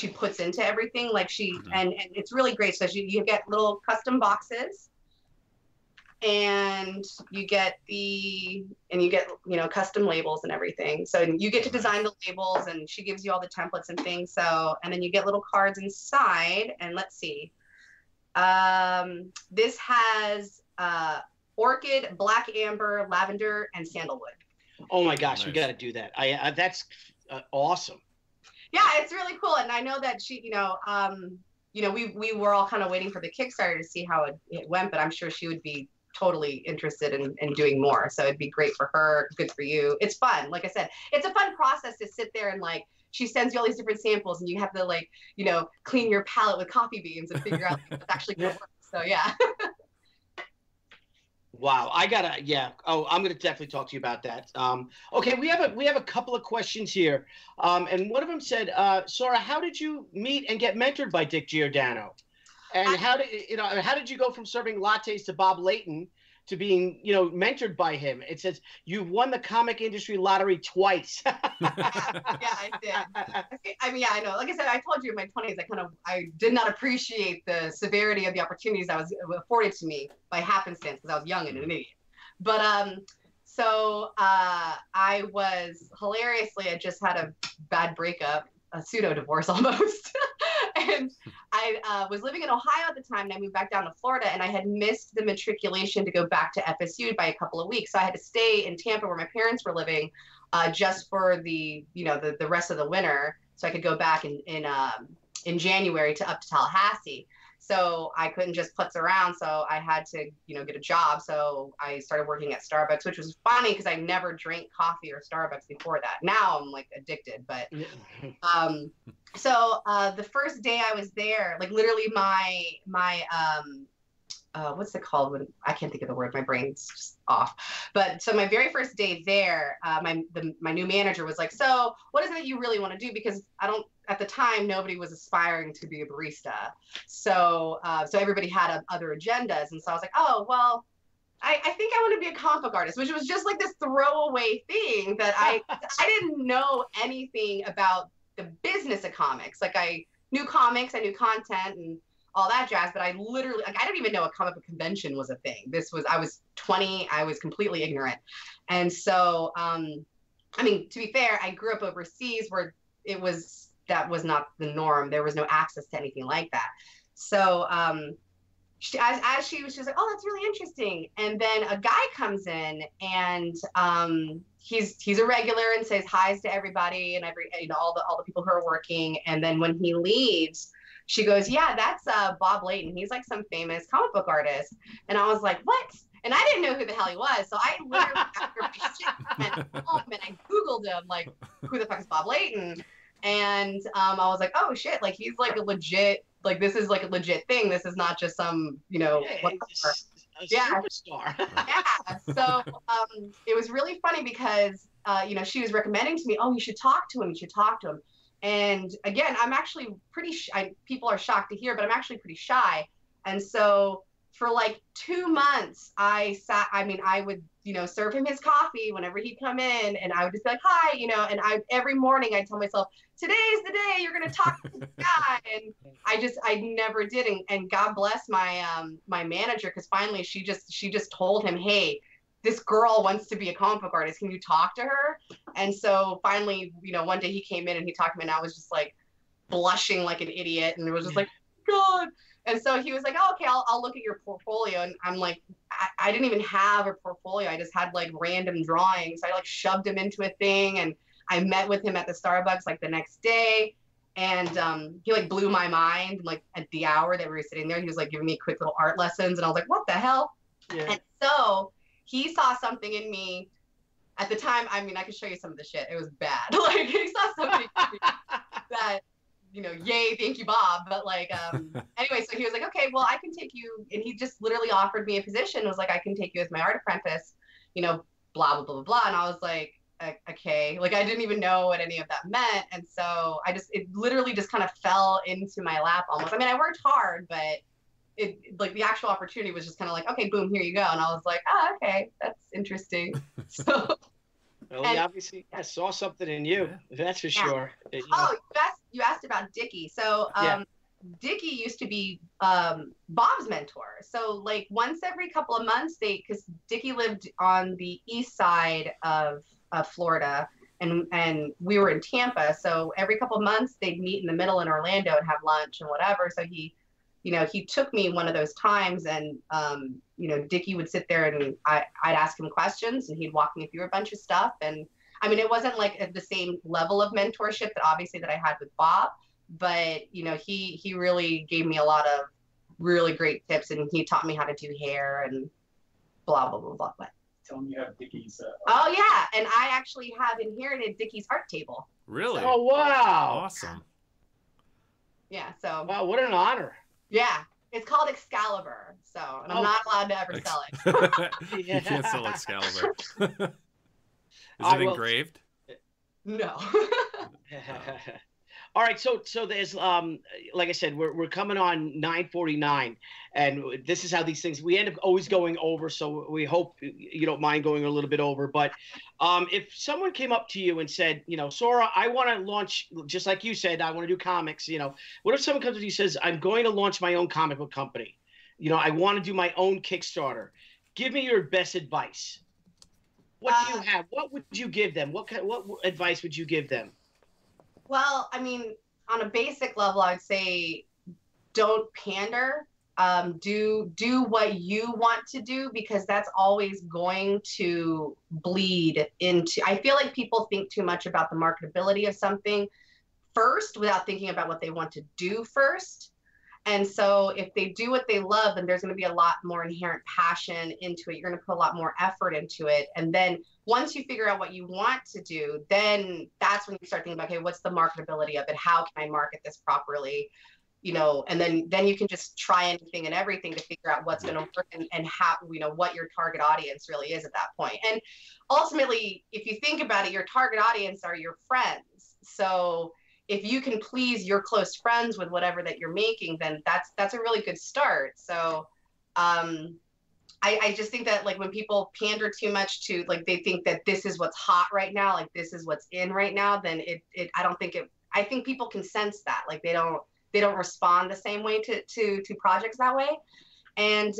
puts into everything. Like and it's really great. So you get little custom boxes, and you get custom labels and everything. So you get to design the labels, and she gives you all the templates and things. So, and then you get little cards inside, and let's see. This has orchid, black amber, lavender, and sandalwood. Oh my gosh, nice. We got to do that. That's awesome. Yeah, it's really cool. And I know that she, we were all kind of waiting for the Kickstarter to see how it went, but I'm sure she would be totally interested in doing more. So it'd be great for her, good for you. It's fun. Like I said, it's a fun process to sit there and like, she sends you all these different samples, and you have to clean your palette with coffee beans and figure out if it's actually going to work. So yeah. Wow, I'm gonna definitely talk to you about that. Okay, we have a couple of questions here, and one of them said, Sorah, how did you meet and get mentored by Dick Giordano, and how did you go from serving lattes to Bob Layton to being mentored by him? It says you've won the comic industry lottery twice. Yeah, I did. I know. Like I said, I told you in my 20s, I did not appreciate the severity of the opportunities that was afforded to me by happenstance, because I was young and an idiot. But I was hilariously, I just had a bad breakup, a pseudo divorce almost. And I was living in Ohio at the time, and I moved back down to Florida, and I had missed the matriculation to go back to FSU by a couple of weeks. So I had to stay in Tampa, where my parents were living, just for the rest of the winter, so I could go back in January up to Tallahassee. So I couldn't just putz around, so I had to get a job. So I started working at Starbucks, which was funny because I never drank coffee or Starbucks before that. Now I'm like addicted, but so the first day I was there, like literally my what's it called when I can't think of the word, my brain's just off. But so my very first day there, my new manager was like, so what is it that you really want to do? Because at the time, nobody was aspiring to be a barista. So everybody had other agendas. And so I was like, oh, well, I think I want to be a comic book artist, which was just like this throwaway thing that I didn't know anything about the business of comics. Like I knew comics, I knew content and all that jazz, but I literally, I didn't even know a comic book convention was a thing. I was 20, I was completely ignorant. And so, to be fair, I grew up overseas where that was not the norm. There was no access to anything like that. So as she was like, oh, that's really interesting. And then a guy comes in, and he's a regular and says hi's to everybody and all the people who are working. And then when he leaves, she goes, yeah, that's Bob Layton. He's like some famous comic book artist. And I was like, what? And I didn't know who the hell he was. So I literally, after my shit, went home and I Googled him, like, who the fuck is Bob Layton? And I was like, oh shit, like he's like a legit, like this is like a legit thing. This is not just some, A superstar. Yeah. So it was really funny because she was recommending to me, oh, you should talk to him. You should talk to him. And again, I'm actually pretty people are shocked to hear, but I'm actually pretty shy. And so for like 2 months, I would, serve him his coffee whenever he'd come in, and I would just be like, hi, and every morning I'd tell myself, today's the day you're going to talk to this guy. And I never did. And God bless my, my manager. Cause finally she just told him, hey, this girl wants to be a comic book artist. Can you talk to her? And so finally, one day he came in and he talked to me, and I was just like blushing like an idiot. And it was just like, God. And so he was like, oh, okay, I'll look at your portfolio. And I'm like, I didn't even have a portfolio. I just had like random drawings. I like shoved him into a thing, and I met with him at the Starbucks like the next day. And he like blew my mind. Like at the hour that we were sitting there, he was like giving me quick little art lessons. And I was like, what the hell? Yeah. And so he saw something in me at the time. I mean, I could show you some of the shit. It was bad. Like he saw something in me that, yay, thank you, Bob. But like, anyway, so he was like, okay, well, I can take you. And he just literally offered me a position. It was like, I can take you as my art apprentice, blah, blah, blah, blah, blah. And I was like, okay, like I didn't even know what any of that meant. And so it literally just kind of fell into my lap almost. I mean, I worked hard, but it like the actual opportunity was just kind of like, okay, boom, here you go. And I was like, oh, okay, that's interesting. So. Well, he obviously saw something in you. That's for sure. Oh, you asked about Dickie. So Dickie used to be Bob's mentor. So like once every couple of months, because Dickie lived on the east side of Florida, and we were in Tampa. So every couple of months, they'd meet in the middle in Orlando and have lunch and whatever. So he took me one of those times, and Dickie would sit there and I'd ask him questions, and he'd walk me through a bunch of stuff. And I mean, it wasn't like at the same level of mentorship that I had with Bob, but he really gave me a lot of really great tips, and he taught me how to do hair and blah blah blah blah. Tell me you have Dickie's. Oh yeah, and I actually have inherited Dickie's art table. Really? Oh wow! Awesome. Yeah. So. Wow, what an honor. Yeah. It's called Excalibur, and I'm not allowed to ever sell it. You can't sell Excalibur. Is it engraved? No. All right, so there's like I said, we're coming on 9:49, and this is how these things we end up always going over. So we hope you don't mind going a little bit over. But if someone came up to you and said, Sorah, I want to launch, just like you said, I want to do comics. What if someone comes to you and says, I'm going to launch my own comic book company? I want to do my own Kickstarter. Give me your best advice. What do you have? What would you give them? What advice would you give them? Well, I mean, on a basic level, I would say don't pander. Do what you want to do, because that's always going to bleed into. I feel like people think too much about the marketability of something first without thinking about what they want to do first. And so if they do what they love, then there's going to be a lot more inherent passion into it. You're going to put a lot more effort into it. And then once you figure out what you want to do, then that's when you start thinking about, okay, what's the marketability of it? How can I market this properly? And then you can just try anything and everything to figure out what's going to work and how, what your target audience really is at that point. And ultimately, if you think about it, your target audience are your friends. So if you can please your close friends with whatever that you're making, then that's a really good start. So I just think that like when people pander too much to like, they think that this is what's hot right now, like this is what's in right now, then I think people can sense that, like they don't respond the same way to projects that way. And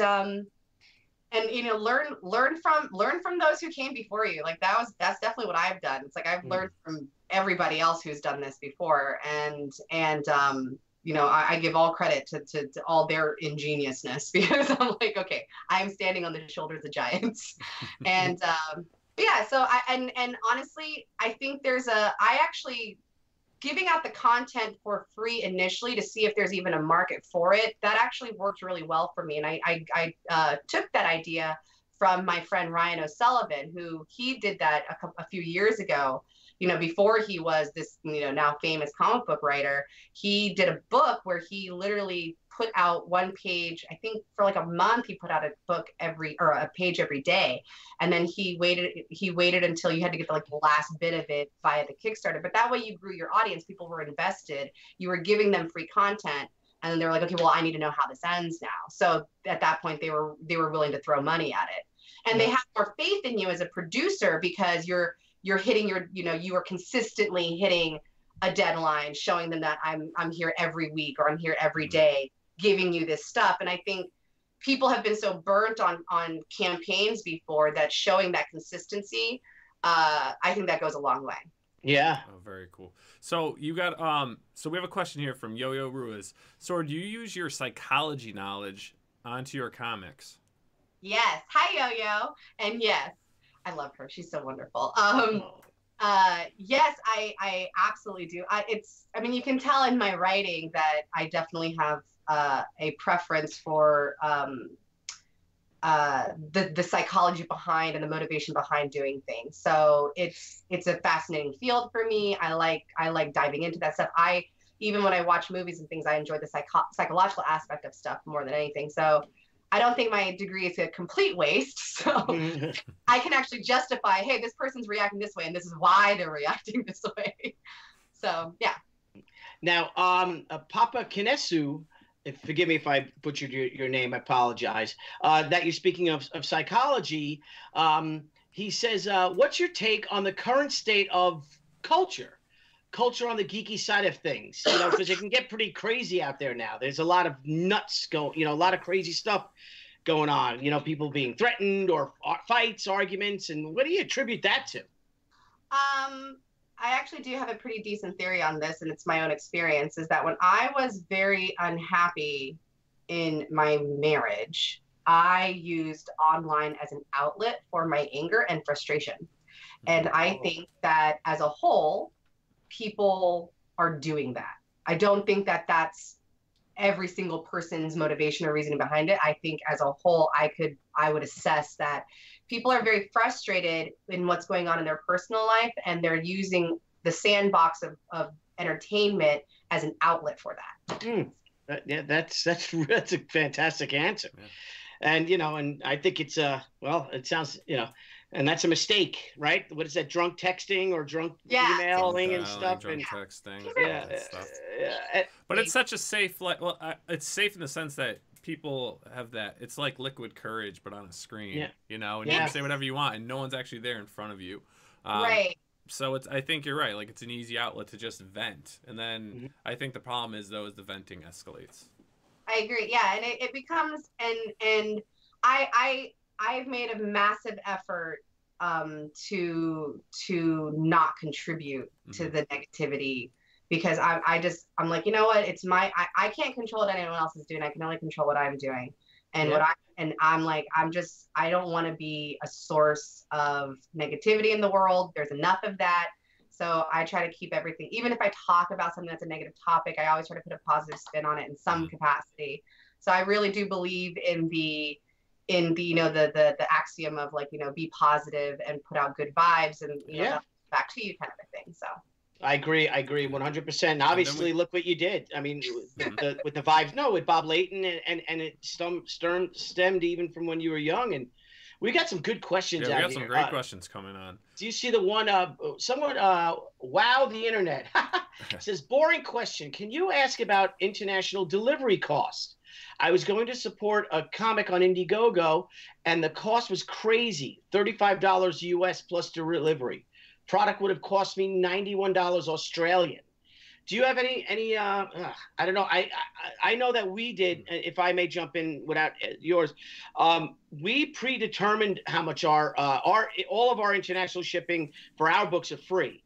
learn from those who came before you. Like that's definitely what I've done. It's like I've learned from everybody else who's done this before, and I give all credit to all their ingeniousness because I'm like, okay, I'm standing on the shoulders of giants. And yeah, so and honestly, I think I actually giving out the content for free initially to see if there's even a market for it, that actually worked really well for me. And I took that idea from my friend Ryan O'Sullivan, who he did that a few years ago. Before he was this, now famous comic book writer, he did a book where he literally put out one page. I think for like a month, he put out a page every day. And then he waited until you had to get the last bit of it via the Kickstarter. But that way you grew your audience. People were invested. You were giving them free content. And then they were like, okay, well, I need to know how this ends now. So at that point, they were willing to throw money at it. And they have more faith in you as a producer because you're hitting you are consistently hitting a deadline, showing them that I'm here every week or I'm here every day, giving you this stuff. And I think people have been so burnt on campaigns before that showing that consistency, I think that goes a long way. Yeah. Oh, very cool. So you got so we have a question here from Yo-Yo Ruiz. So do you use your psychology knowledge onto your comics? Yes. Hi, Yo-Yo. And yes, I love her. She's so wonderful. Yes, I absolutely do. You can tell in my writing that I definitely have a preference for the psychology behind and the motivation behind doing things. So it's a fascinating field for me. I like diving into that stuff. Even when I watch movies and things, I enjoy the psychological aspect of stuff more than anything. So I don't think my degree is a complete waste. So I can actually justify, hey, this person's reacting this way, and this is why they're reacting this way. So, yeah. Now, Papa Kinesu, forgive me if I butchered your name, I apologize, that you're speaking of psychology, he says, what's your take on the current state of culture on the geeky side of things, because it can get pretty crazy out there now. There's a lot of nuts going, a lot of crazy stuff going on, people being threatened or fights, arguments. And what do you attribute that to? I actually do have a pretty decent theory on this, and it's my own experience, is that when I was very unhappy in my marriage, I used online as an outlet for my anger and frustration. And I think that as a whole, people are doing that. I don't think that that's every single person's motivation or reasoning behind it. I think as a whole, I would assess that people are very frustrated in what's going on in their personal life, and they're using the sandbox of entertainment as an outlet for that. Yeah, that's a fantastic answer. Yeah. And, and I think it's, it sounds, and that's a mistake, right? What is that? Drunk texting or drunk emailing and stuff? Drunk texting. Stuff. But it's such a safe, it's safe in the sense that people have that. It's like liquid courage, but on a screen, and you can say whatever you want and no one's actually there in front of you. Right. So I think you're right. Like, it's an easy outlet to just vent. And then I think the problem is, though, is the venting escalates. I agree. Yeah. And it becomes, and I've made a massive effort to not contribute to the negativity, because I'm like, you know what? It's I can't control what anyone else is doing. I can only control what I'm doing. And I'm like, I don't want to be a source of negativity in the world. There's enough of that. So I try to keep everything, even if I talk about something that's a negative topic, I always try to put a positive spin on it in some capacity. So I really do believe in the the axiom of, like, be positive and put out good vibes, and back to you kind of a thing. So I agree 100%. And obviously, look what you did. I mean, with the vibes, with Bob Layton, and it stemmed even from when you were young. And we got some good questions. Yeah, we got some great questions coming on. Do you see the one? Someone wow the internet says, boring question. Can you ask about international delivery costs? I was going to support a comic on Indiegogo, and the cost was crazy, $35 US plus delivery. Product would have cost me $91 Australian. Do you have any I don't know. I know that we did, if I may jump in without yours, we predetermined how much all of our international shipping for our books are free.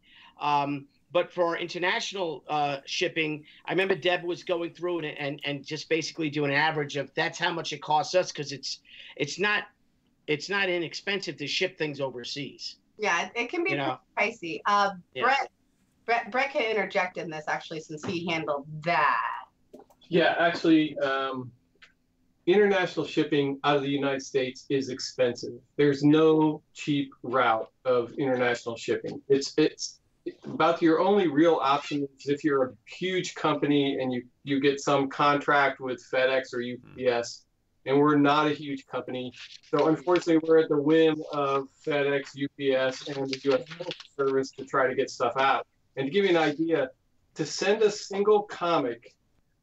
But for international shipping, I remember Deb was going through it and just basically doing an average of that's how much it costs us, because it's not inexpensive to ship things overseas. Yeah, it can be pricey. Brett can interject in this actually, since he handled that. Yeah, actually, international shipping out of the United States is expensive. There's no cheap route of international shipping. It's about your only real option is if you're a huge company and you get some contract with FedEx or UPS, and we're not a huge company. So unfortunately, we're at the whim of FedEx, UPS, and the U.S. Postal Service to try to get stuff out. And to give you an idea, to send a single comic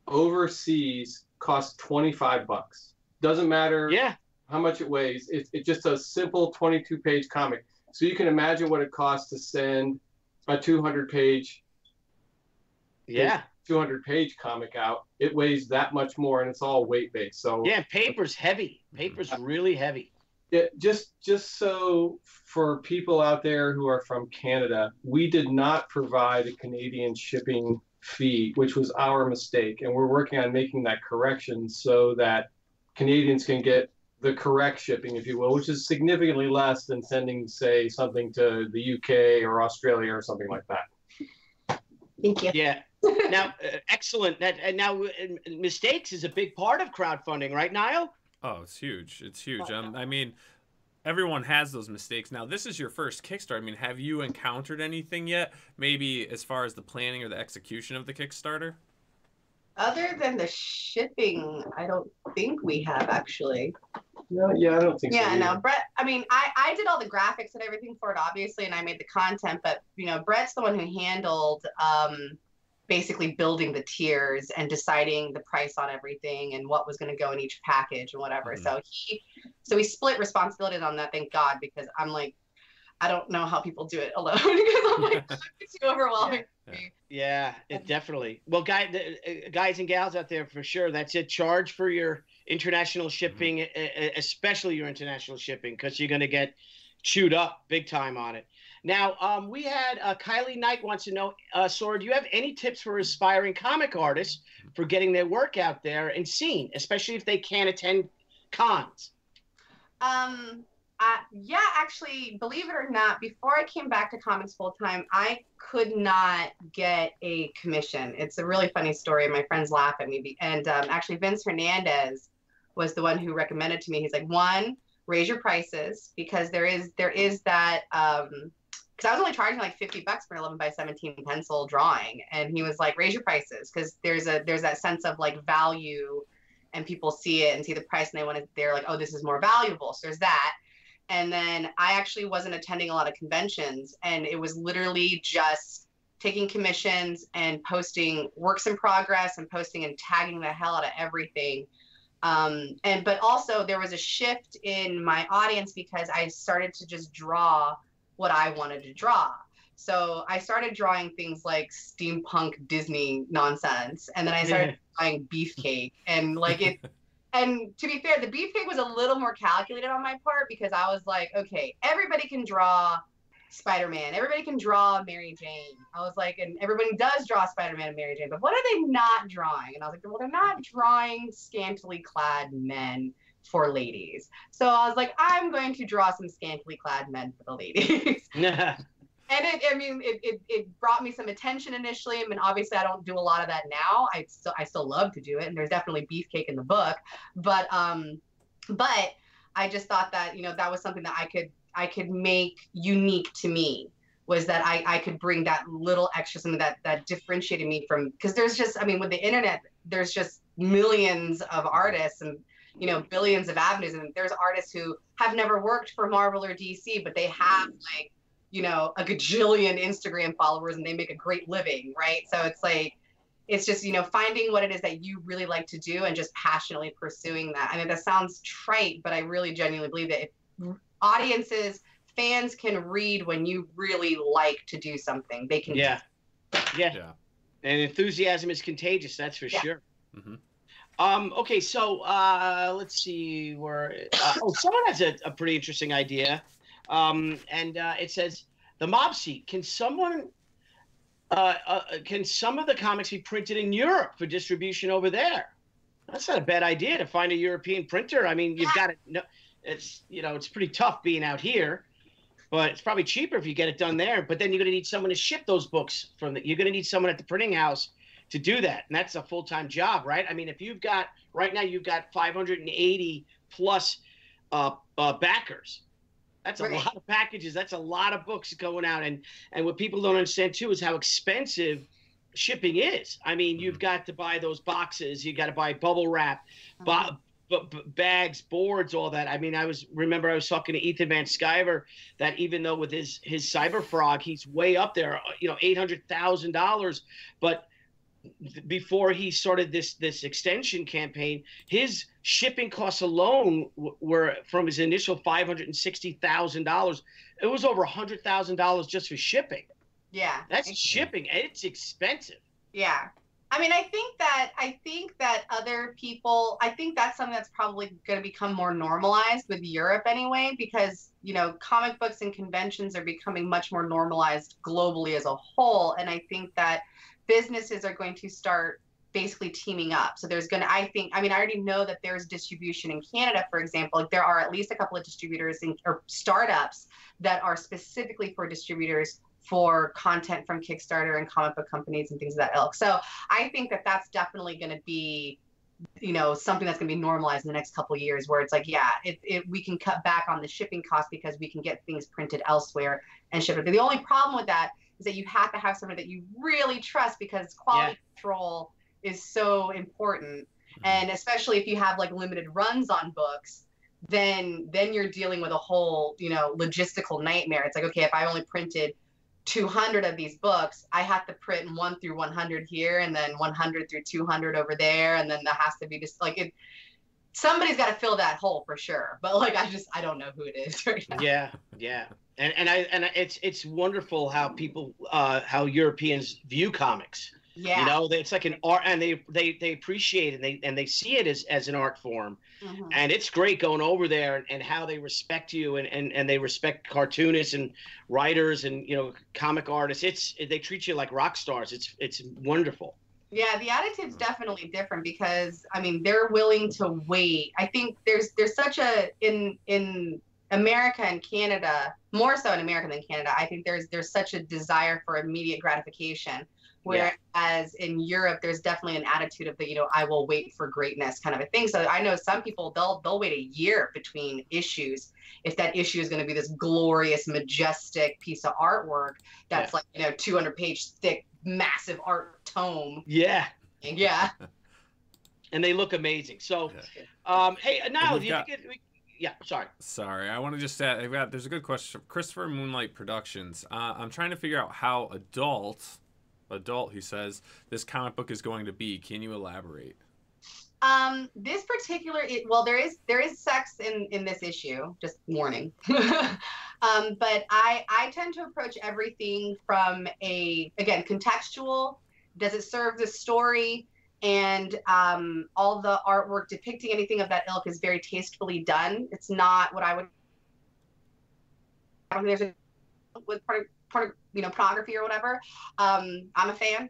overseas costs $25. Doesn't matter how much it weighs. It's just a simple 22-page comic. So you can imagine what it costs to send a 200-page comic out. It weighs that much more, and it's all weight-based. So yeah, paper's heavy. Paper's really heavy. Yeah, just so for people out there who are from Canada, we did not provide a Canadian shipping fee, which was our mistake, and we're working on making that correction so that Canadians can get the correct shipping, if you will, which is significantly less than sending, say, something to the UK or Australia or something like that. Thank you. Yeah. Now, excellent. Now, mistakes is a big part of crowdfunding, right, Niall? Oh, it's huge. It's huge. I mean, everyone has those mistakes. Now, this is your first Kickstarter. I mean, have you encountered anything yet? Maybe as far as the planning or the execution of the Kickstarter? Other than the shipping, I don't think we have, actually. No, yeah, I don't think so. Yeah, no, Brett, I mean, I did all the graphics and everything for it, obviously, and I made the content, but, you know, Brett's the one who handled basically building the tiers and deciding the price on everything and what was going to go in each package and whatever. So we split responsibilities on that, thank God, because I'm like, I don't know how people do it alone because I'm like, it's too overwhelming. Yeah, it definitely. Well, guys and gals out there, for sure, that's it. Charge for your international shipping, especially your international shipping, because you're going to get chewed up big time on it. Now, we had Kylie Knight wants to know, Sorah, do you have any tips for aspiring comic artists for getting their work out there and seen, especially if they can't attend cons? Yeah, actually, believe it or not, before I came back to comics full time, I could not get a commission. It's a really funny story. My friends laugh at me. And actually, Vince Hernandez was the one who recommended to me. He's like, one, raise your prices, because there is that. Because I was only charging like $50 for an 11x17 pencil drawing, and he was like, raise your prices, because there's that sense of like value, and people see it and see the price, and they're like, oh, this is more valuable. So there's that. And then I actually wasn't attending a lot of conventions, and it was literally just taking commissions and posting works in progress and posting and tagging the hell out of everything. But also there was a shift in my audience because I started to just draw what I wanted to draw. So I started drawing things like steampunk Disney nonsense, and then I started drawing Beefcake, and like it. And to be fair, the Beefcake was a little more calculated on my part, because I was like, okay, everybody can draw Spider-Man. Everybody can draw Mary Jane. I was like, and everybody does draw Spider-Man and Mary Jane, but what are they not drawing? And I was like, well, they're not drawing scantily clad men for ladies. So I was like, I'm going to draw some scantily clad men for the ladies. And it brought me some attention initially. I mean, obviously I don't do a lot of that now. I still love to do it, and there's definitely Beefcake in the book. But I just thought that, you know, that was something that I could make unique to me, was that I could bring that little extra something that differentiated me from, because there's just, I mean, with the internet, there's just millions of artists and, you know, billions of avenues, and there's artists who have never worked for Marvel or DC, but they have like, you know, a gajillion Instagram followers, and they make a great living, right? So it's like, it's just, you know, finding what it is that you really like to do and just passionately pursuing that. I mean, that sounds trite, but I really genuinely believe that if audiences, fans can read when you really like to do something, they can. Yeah. And enthusiasm is contagious, that's for sure. Okay, so let's see where. Someone has a pretty interesting idea. It says, the mob seat. Can someone can some of the comics be printed in Europe for distribution over there? That's not a bad idea to find a European printer. I mean, you've got to know, it's, you know, it's pretty tough being out here, but it's probably cheaper if you get it done there. But then you're going to need someone to ship those books from you're going to need someone at the printing house to do that. And that's a full-time job, right? I mean, if you've got, right now, you've got 580 plus backers. That's a lot of packages. That's a lot of books going out. And what people don't understand, too, is how expensive shipping is. I mean, you've got to buy those boxes. You got to buy bubble wrap, bags, boards, all that. I mean, I was talking to Ethan Van Sciver that even though with his Cyber Frog, he's way up there, you know, $800,000. But before he started this extension campaign, his shipping costs alone were from his initial $560,000. It was over $100,000 just for shipping. Yeah, that's shipping. It's expensive. Yeah, I mean, I think that other people, I think that's something that's probably going to become more normalized with Europe anyway, because, you know, comic books and conventions are becoming much more normalized globally as a whole, and I think that businesses are going to start basically teaming up. So there's going to, I already know that there's distribution in Canada, for example. Like there are at least a couple of distributors or startups that are specifically for distributors for content from Kickstarter and comic book companies and things of that ilk. So I think that that's definitely going to be, you know, something that's going to be normalized in the next couple of years, where it's like, yeah, we can cut back on the shipping costs because we can get things printed elsewhere and ship it. But the only problem with that is that you have to have somebody that you really trust, because quality control is so important. And especially if you have like limited runs on books, then you're dealing with a whole, you know, logistical nightmare. It's like, okay, if I only printed 200 of these books, I have to print 1 through 100 here, and then 100 through 200 over there, and then there has to be just like it. Somebody's got to fill that hole for sure. But like, I don't know who it is right now. Yeah, yeah, and it's wonderful how people how Europeans view comics. Yeah, you know, it's like an art, and they appreciate it, and they see it as an art form, and it's great going over there and how they respect you and they respect cartoonists and writers and, you know, comic artists. They treat you like rock stars. It's wonderful. Yeah, the attitude's definitely different because, I mean, they're willing to wait. I think there's such a in America and Canada, more so in America than Canada, I think there's such a desire for immediate gratification. Whereas in Europe, there's definitely an attitude of the, you know, I will wait for greatness kind of a thing. So I know some people, they'll wait a year between issues if that issue is going to be this glorious, majestic piece of artwork that's like, you know, 200-page thick, massive art tome. Yeah. Yeah. And they look amazing. So, hey, now, do you think yeah, sorry. I want to just say, there's a good question. Christopher Moonlight Productions. I'm trying to figure out how adult, he says, this comic book is going to be. Can you elaborate? This particular, there is sex in this issue, just warning. But I tend to approach everything from again, contextual. Does it serve the story? And all the artwork depicting anything of that ilk is very tastefully done. It's not what I don't think there's a with you know, pornography or whatever. I'm a fan.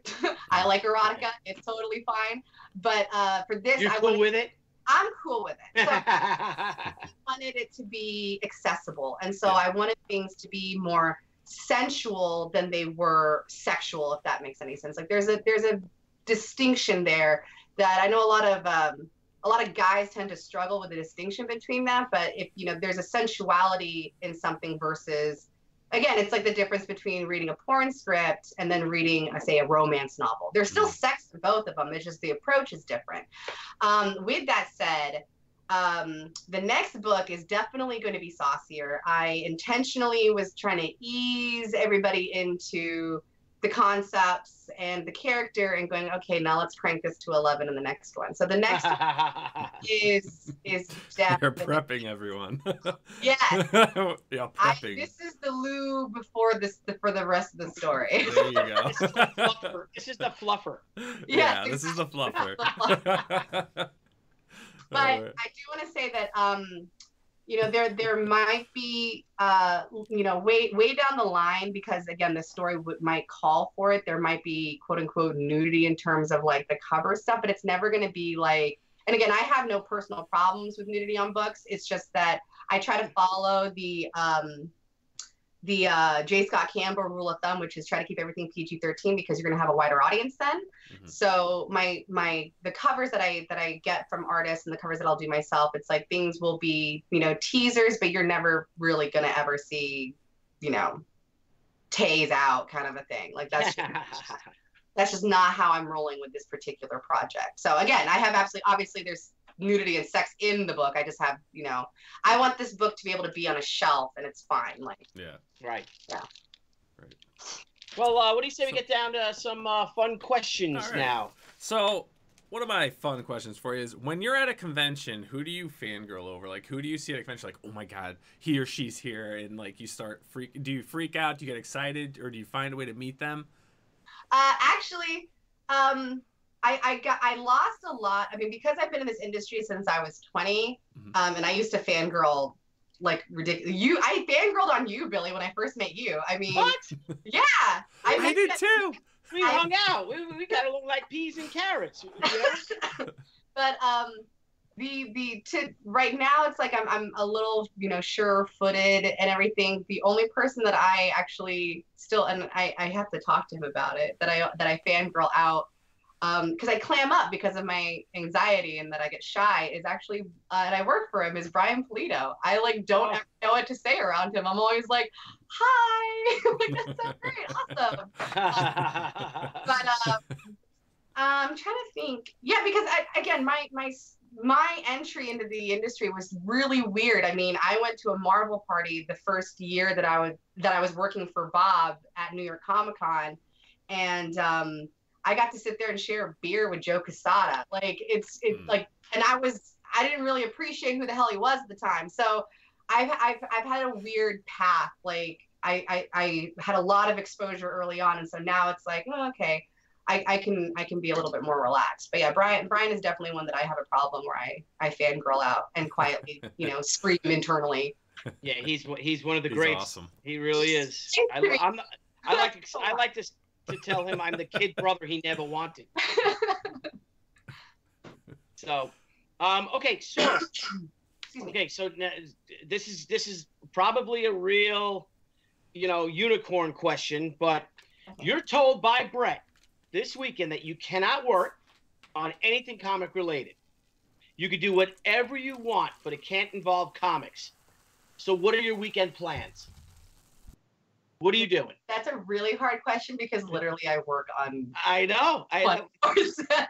I like erotica. It's totally fine. But for this, you're cool with it? I'm cool with it. So I wanted it to be accessible. And so I wanted things to be more sensual than they were sexual, if that makes any sense. Like there's a distinction there that I know a lot of guys tend to struggle with the distinction between that. But if, you know, there's a sensuality in something versus, again, it's like the difference between reading a porn script and then reading, say, a romance novel. There's still sex in both of them. It's just the approach is different. With that said, the next book is definitely going to be saucier. I intentionally was trying to ease everybody into the concepts and the character and going, okay, now let's crank this to 11 in the next one. So the next is definitely... You're prepping everyone. Yeah. Yeah, prepping. This is the lube for the rest of the story. There you go. This is the fluffer. Yeah, this is the fluffer. But I do want to say that you know, there might be, you know, way down the line, because again, the story might call for it. There might be quote unquote nudity in terms of like the cover stuff, but it's never going to be like. And again, I have no personal problems with nudity on books. It's just that I try to follow the J. Scott Campbell rule of thumb, which is try to keep everything PG-13 because you're going to have a wider audience then. Mm-hmm. So the covers that I get from artists and the covers that I'll do myself, it's like things will be, you know, teasers, but you're never really going to ever see, you know, Tay's out kind of a thing. Like that's just not how I'm rolling with this particular project. So again, I have obviously there's nudity and sex in the book. I just have, you know, I want this book to be able to be on a shelf and it's fine. Like, yeah. Right. Yeah. Right. Well, what do you say we get down to some fun questions now? So one of my fun questions for you is, when you're at a convention, who do you fangirl over? Like, who do you see at a convention like, oh my God, he or she's here, and like you start do you freak out? Do you get excited, or do you find a way to meet them? Actually, I lost a lot. I mean, because I've been in this industry since I was 20, mm-hmm. And I used to fangirl like ridiculous. I fangirled on you, Billy, when I first met you. I mean, what? Yeah, I did too. We hung out. We got to look like peas and carrots. You know? But right now it's like I'm a little, you know, sure-footed and everything. The only person that I actually still, and I have to talk to him about it, that I fangirl out, because I clam up because of my anxiety and that I get shy, is actually, and I work for him, is Brian Polito. I like don't ever know what to say around him. I'm always like, hi, like that's so great, awesome. But I'm trying to think. Yeah, because again, my entry into the industry was really weird. I mean, I went to a Marvel party the first year that I was working for Bob at New York Comic Con, and I got to sit there and share a beer with Joe Quesada. Like it's like, and I didn't really appreciate who the hell he was at the time. So I've had a weird path. Like I had a lot of exposure early on, and so now it's like, oh, okay, I can be a little bit more relaxed. But yeah, Brian is definitely one that I have a problem where I fangirl out and quietly, you know, scream internally. Yeah, he's one of the greats. Awesome. He really is. I like to tell him I'm the kid brother he never wanted. So, okay, so this is probably a real, you know, unicorn question, but you're told by Brett this weekend that you cannot work on anything comic related. You could do whatever you want, but it can't involve comics. So what are your weekend plans? What are you doing? That's a really hard question because literally I work on. I know. 24/7.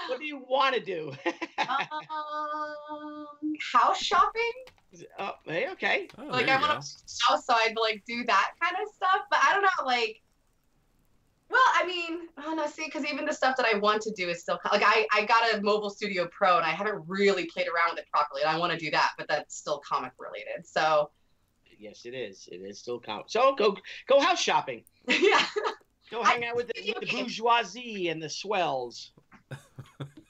What do you want to do? House shopping. Oh, hey, okay. Oh, like I want to house, so I'd like do that kind of stuff. But I don't know, like. Well, I mean, oh no, see, because even the stuff that I want to do is still like I got a Mobile Studio Pro and I haven't really played around with it properly, and I want to do that, but that's still comic related. So. Yes, it is. It is still comic. So go house shopping. Yeah. Go hang out with the bourgeoisie and the swells.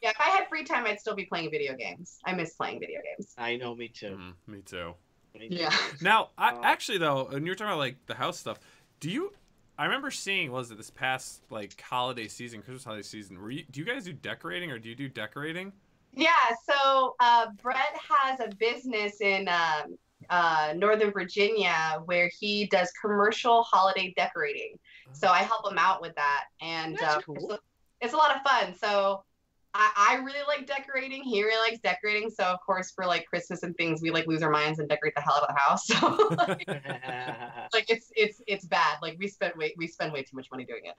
Yeah, if I had free time, I'd still be playing video games. I miss playing video games. I know, me too. Me too. Yeah. Now, actually though, when you were talking about like the house stuff, I remember seeing, was it this past like holiday season, Christmas holiday season? Do you guys do decorating, or do you do decorating? Yeah. So Brett has a business in Northern Virginia where he does commercial holiday decorating. So I help him out with that, and cool. It's a lot of fun. So I really like decorating. He really likes decorating. So of course for like Christmas and things, we like lose our minds and decorate the hell out of the house. So like it's bad. Like we spend way too much money doing it.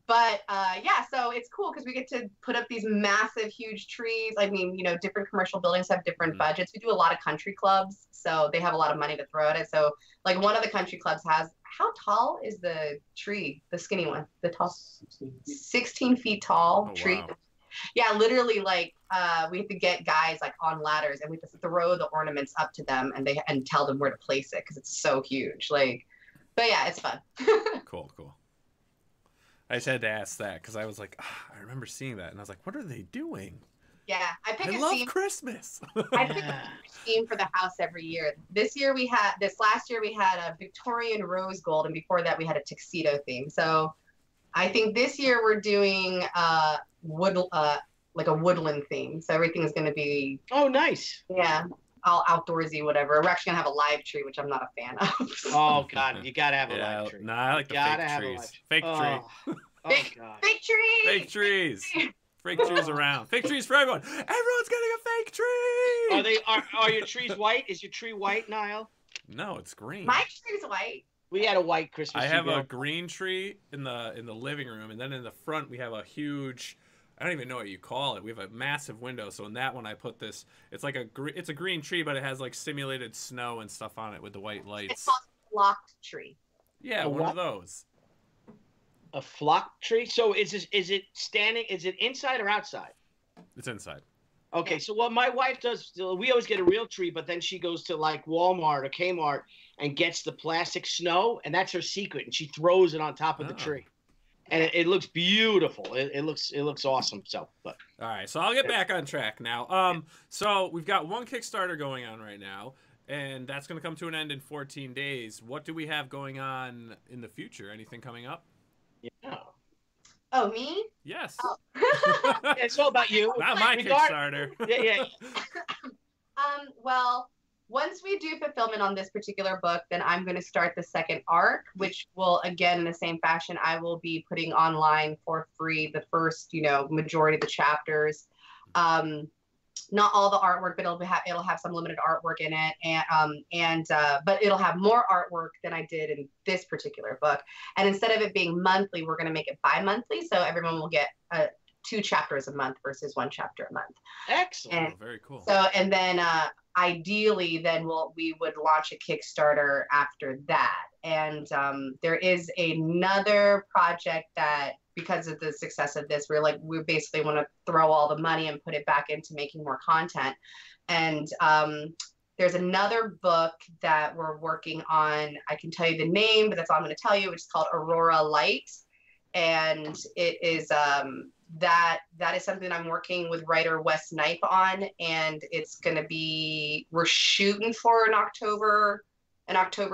But yeah, so it's cool because we get to put up these massive, huge trees. I mean, you know, different commercial buildings have different budgets. We do a lot of country clubs, so they have a lot of money to throw at it. So like one of the country clubs has, how tall is the tree? The skinny one, the tall, 16 feet tall tree. Wow. Yeah, literally, like we have to get guys like on ladders, and we have to throw the ornaments up to them, and tell them where to place it because it's so huge. Like, but yeah, it's fun. Cool. I just had to ask that because I was like, I remember seeing that, and I was like, what are they doing? Yeah, I pick I a love theme. Christmas. I pick a theme for the house every year. This last year we had a Victorian rose gold, and before that we had a tuxedo theme. So I think this year we're doing like a woodland theme. So everything's going to be nice. Yeah, all outdoorsy, whatever. We're actually gonna have a live tree, which I'm not a fan of. Oh God, you gotta have a live tree. No, I like the fake trees. Fake tree. Oh God. Fake tree. Fake trees. Fake trees around. Fake trees for everyone. Everyone's getting a fake tree. Are your trees white? Is your tree white, Niall? No, it's green. My tree's white. We had a white Christmas tree. I have a green tree in the living room, and then in the front we have a huge, I don't even know what you call it. We have a massive window, so in that one I put this. It's like it's a green tree, but it has like simulated snow and stuff on it with the white lights. It's called a flocked tree. Yeah, one of those. A flock tree. So is it standing? Is it inside or outside? It's inside. Okay, so what my wife does, we always get a real tree, but then she goes to like Walmart or Kmart and gets the plastic snow, and that's her secret, and she throws it on top of the tree. And it looks beautiful. It looks awesome. So, but all right. So I'll get back on track now. So we've got one Kickstarter going on right now, and that's going to come to an end in 14 days. What do we have going on in the future? Anything coming up? Yeah. Oh, me? Yes. Oh. It's all about you. Not my Kickstarter. Yeah. Well, once we do fulfillment on this particular book, then I'm going to start the second arc, which will, again, in the same fashion, I will be putting online for free the first, majority of the chapters. Not all the artwork, but it'll have some limited artwork in it, but it'll have more artwork than I did in this particular book. And instead of it being monthly, we're going to make it bi-monthly, so everyone will get 2 chapters a month versus 1 chapter a month. Excellent. Very cool. So, and then ideally, then we would launch a Kickstarter after that. And there is another project that, because of the success of this, we basically want to throw all the money and put it back into making more content. And there's another book that we're working on. I can tell you the name, but that's all I'm going to tell you, which is called Aurora Light. And it is that is something I'm working with writer Wes Knipe on, and it's going to be, we're shooting for an October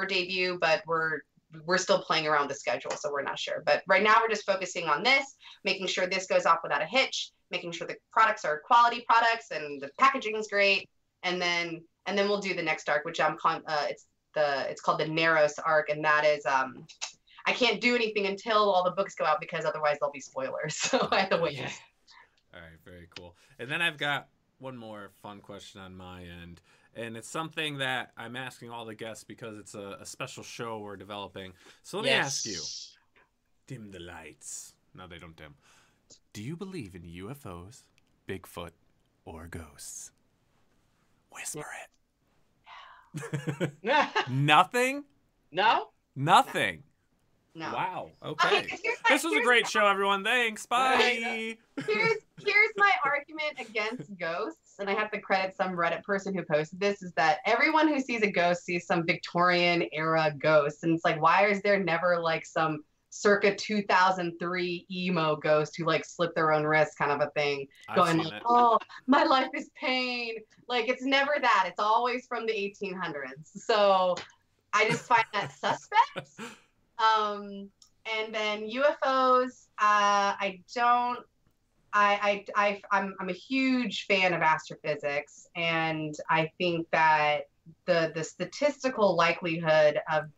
debut, but we're still playing around the schedule, so we're not sure. But right now we're just focusing on this, making sure this goes off without a hitch, making sure the products are quality products and the packaging is great, and then we'll do the next arc, which it's called the Narrows arc, and that is I can't do anything until all the books go out, because otherwise there'll be spoilers. So I have to wait. Yeah. All right, very cool. And then I've got one more fun question on my end. And it's something that I'm asking all the guests because it's a special show we're developing. So let me ask you, dim the lights. No, they don't dim. Do you believe in UFOs, Bigfoot, or ghosts? Whisper it. Nothing? No? Nothing. No. Wow. Okay. This was a great show, everyone. Thanks. Bye. Here's my argument against ghosts, and I have to credit some Reddit person who posted this, is that everyone who sees a ghost sees some Victorian era ghost. And it's like, why is there never like some circa 2003 emo ghost who like slit their own wrist kind of a thing, going like, oh, my life is pain. Like, it's never that. It's always from the 1800s. So I just find that suspect. And then UFOs, I'm a huge fan of astrophysics, and I think that the statistical likelihood of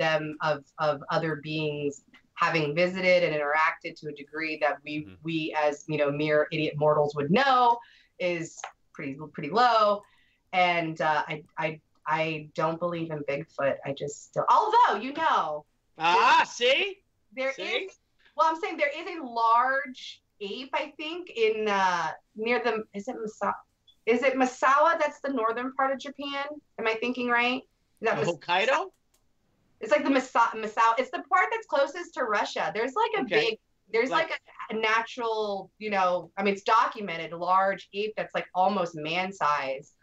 other beings having visited and interacted to a degree that we as mere idiot mortals would know is pretty low. And I don't believe in Bigfoot. I just don't. Although see? There is, well, I'm saying there is a large ape, I think, in near the, is it Misawa? That's the northern part of Japan. Am I thinking right? Is that Hokkaido? It's like the Misawa. It's the part that's closest to Russia. There's like like a natural, it's documented, large ape that's like almost man-sized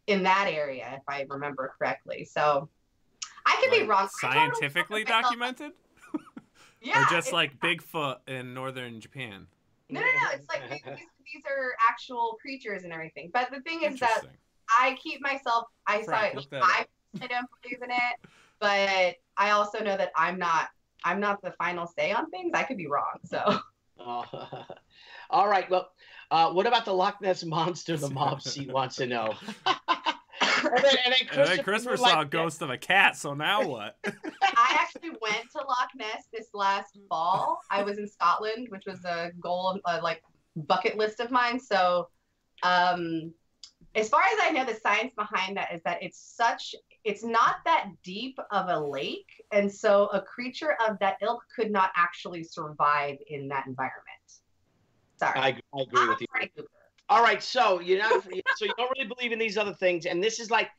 in that area, if I remember correctly. So I could be wrong. Scientifically documented? Yeah. Or just like Bigfoot in northern Japan? No. It's like these are actual creatures and everything. But the thing is that I keep myself. I don't believe in it, but I also know that I'm not the final say on things. I could be wrong. So. All right. Well, what about the Loch Ness Monster? The mob seat wants to know. and then Christopher saw a ghost of a cat. So now what? I actually went to Loch Ness this last fall. I was in Scotland, which was a goal, like bucket list of mine. So, as far as I know, the science behind that is that it's not that deep of a lake, and so a creature of that ilk could not actually survive in that environment. Sorry, I agree with you. All right, so you don't really believe in these other things, and this is like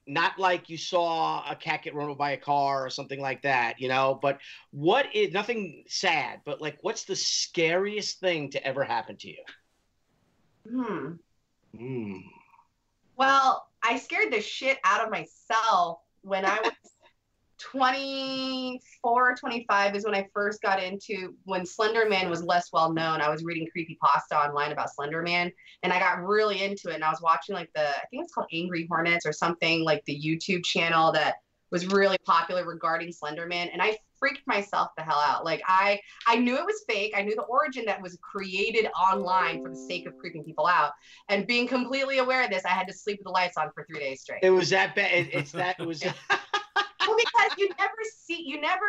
not like you saw a cat get run over by a car or something like that, But what is nothing sad, but like what's the scariest thing to ever happen to you? Well, I scared the shit out of myself when I was 24, 25 is when I first got into when Slender Man was less well known. I was reading creepypasta online about Slender Man, and I got really into it. And I was watching I think it's called Angry Hornets or something, like the YouTube channel that was really popular regarding Slender Man. And I freaked myself the hell out. Like I knew it was fake. I knew the origin that was created online for the sake of creeping people out. And being completely aware of this, I had to sleep with the lights on for 3 days straight. It was that bad. It was. Well, because you never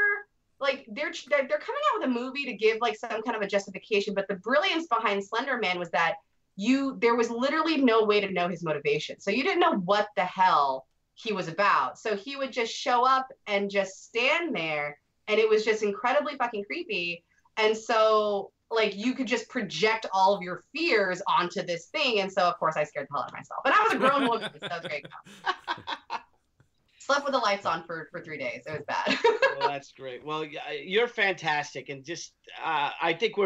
like they're coming out with a movie to give like some kind of a justification, but the brilliance behind Slender Man was that there was literally no way to know his motivation. So you didn't know what the hell he was about. So he would just show up and just stand there, and it was just incredibly fucking creepy. And so like you could just project all of your fears onto this thing. And so of course I scared the hell out of myself. But I was a grown woman, so that was great. Slept with the lights on for 3 days. It was bad. Well, that's great. Well, you're fantastic, and just I think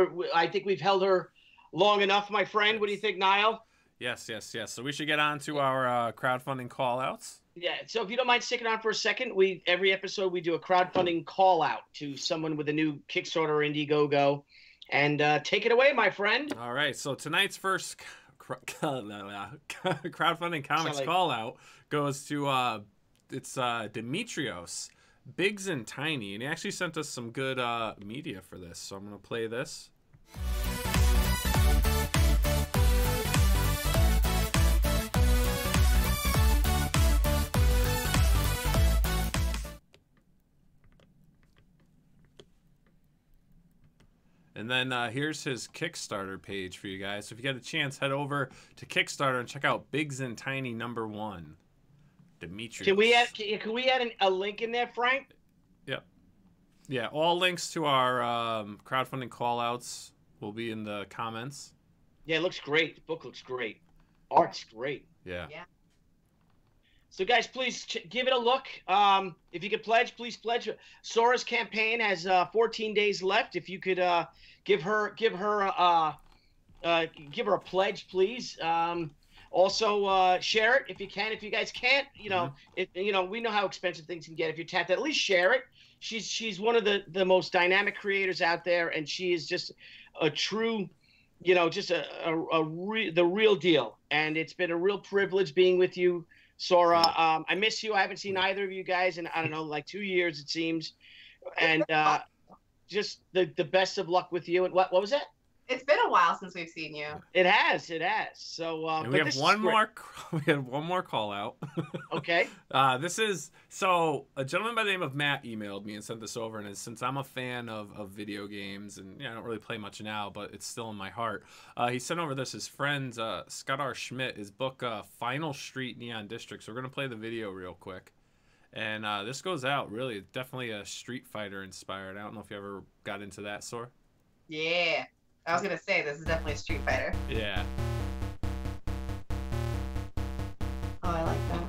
we've held her long enough, my friend. What do you think, Niall? Yes. So we should get on to our crowdfunding call-outs. Yeah. So if you don't mind sticking on for a second, every episode we do a crowdfunding call-out to someone with a new Kickstarter or Indiegogo, and take it away, my friend. All right. So tonight's first crowdfunding comics call-out goes to. It's Demetrios, Biggs and Tiny, and he actually sent us some good media for this, so I'm going to play this. And then here's his Kickstarter page for you guys. So if you get a chance, head over to Kickstarter and check out Biggs and Tiny #1. Demetrius. Can we add a link in there, Frank? Yep. Yeah, all links to our crowdfunding callouts will be in the comments. Yeah, it looks great. The book looks great. Art's great. Yeah. So, guys, please give it a look. If you could pledge, please pledge. Sorah's campaign has 14 days left. If you could give her a pledge, please. Also, share it if you can. If you guys can't, we know how expensive things can get. If you're tapped, at least share it. She's one of the most dynamic creators out there, and she is just a true, just the real deal. And it's been a real privilege being with you, Sorah. I miss you. I haven't seen either of you guys in, I don't know, like 2 years it seems. And just the best of luck with you. And what was that? It's been a while since we've seen you. It has. So we have one more call out. Okay. This is a gentleman by the name of Matt emailed me and sent this over, and since I'm a fan of video games, and I don't really play much now, but it's still in my heart. He sent over this. His friend Scott R. Schmidt, his book Final Street Neon District. So we're gonna play the video real quick. And this goes out really definitely a Street Fighter inspired. I don't know if you ever got into that, Sor. Yeah. I was going to say, this is definitely a Street Fighter. Yeah. Oh, I like that.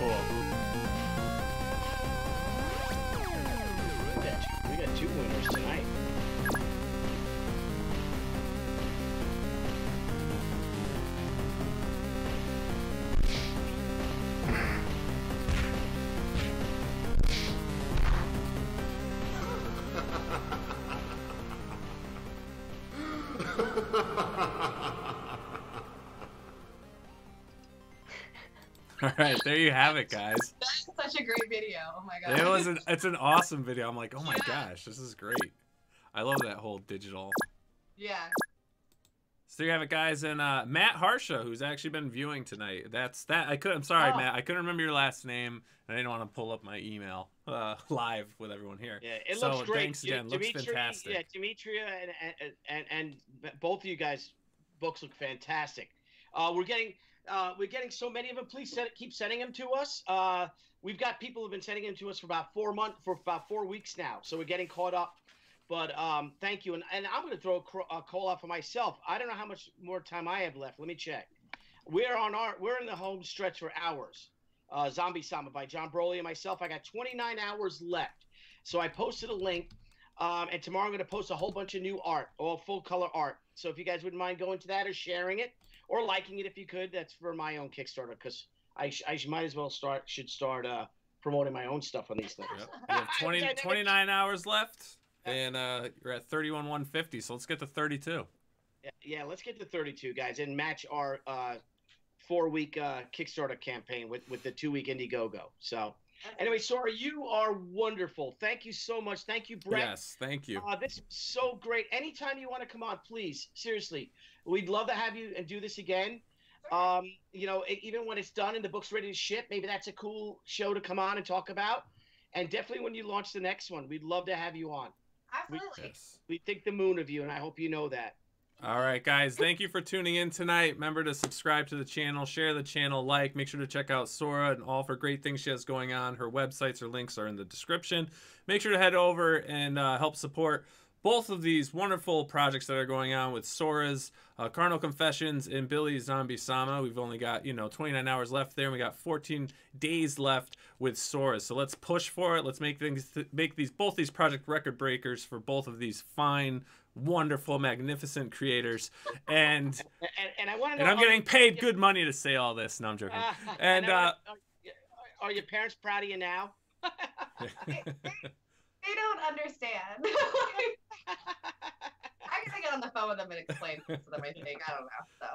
cool. We got 2 winners tonight. All right, there you have it, guys. That's such a great video. Oh my god. It's an awesome video. I'm like, oh my gosh, this is great. I love that whole digital. Yeah. So there you have it, guys, and Matt Harsha, who's actually been viewing tonight. I'm sorry, Matt. I couldn't remember your last name, and I didn't want to pull up my email live with everyone here. Yeah, it looks great. Thanks again. Looks fantastic. Yeah, Demetria and both of you guys' books look fantastic. We're getting so many of them. Please keep sending them to us. We've got people who've been sending them to us for about 4 weeks now, so we're getting caught up. But thank you, and I'm going to throw a call out for myself. I don't know how much more time I have left. Let me check. We're in the home stretch for hours. Zombie Sama by John Broly and myself. I got 29 hours left, so I posted a link, and tomorrow I'm going to post a whole bunch of new art, all full color art. So if you guys wouldn't mind going to that or sharing it or liking it if you could, that's for my own Kickstarter, because I might as well start promoting my own stuff on these things. Yep. We have 29 hours left. And you're at 31,150, so let's get to 32. Yeah, let's get to 32, guys, and match our 4-week Kickstarter campaign with the 2-week Indiegogo. So, anyway, Sorah, you are wonderful. Thank you so much. Thank you, Brett. Yes, thank you. This is so great. Anytime you want to come on, please, seriously, we'd love to have you and do this again. You know, even when it's done and the book's ready to ship, maybe that's a cool show to come on and talk about. And definitely when you launch the next one, we'd love to have you on. Absolutely. We think the moon of you, and I hope you know that. All right, guys. Thank you for tuning in tonight. Remember to subscribe to the channel, share the channel, like. Make sure to check out Sorah and all of her great things she has going on. Her websites or links are in the description. Make sure to head over and help support both of these wonderful projects that are going on with Sorah's Carnal Confessions and Billy's Zombie Sama. We've only got 29 hours left there, and we got 14 days left with Sorah's. So let's push for it. Let's make both these project record breakers for both of these fine, wonderful, magnificent creators. And I want to know, and I'm getting paid good money to say all this. No, I'm joking. And are your parents proud of you now? They don't understand. I gotta get on the phone with them and explain to them, I think. I don't know. So.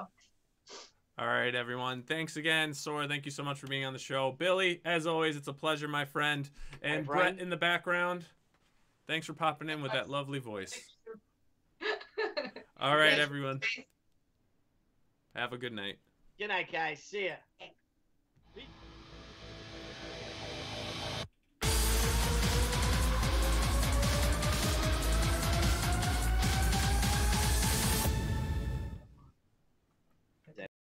All right, everyone. Thanks again. Sorah, thank you so much for being on the show. Billy, as always, it's a pleasure, my friend. And Brett in the background, thanks for popping in with that lovely voice. All right, everyone. Have a good night. Good night, guys. See ya.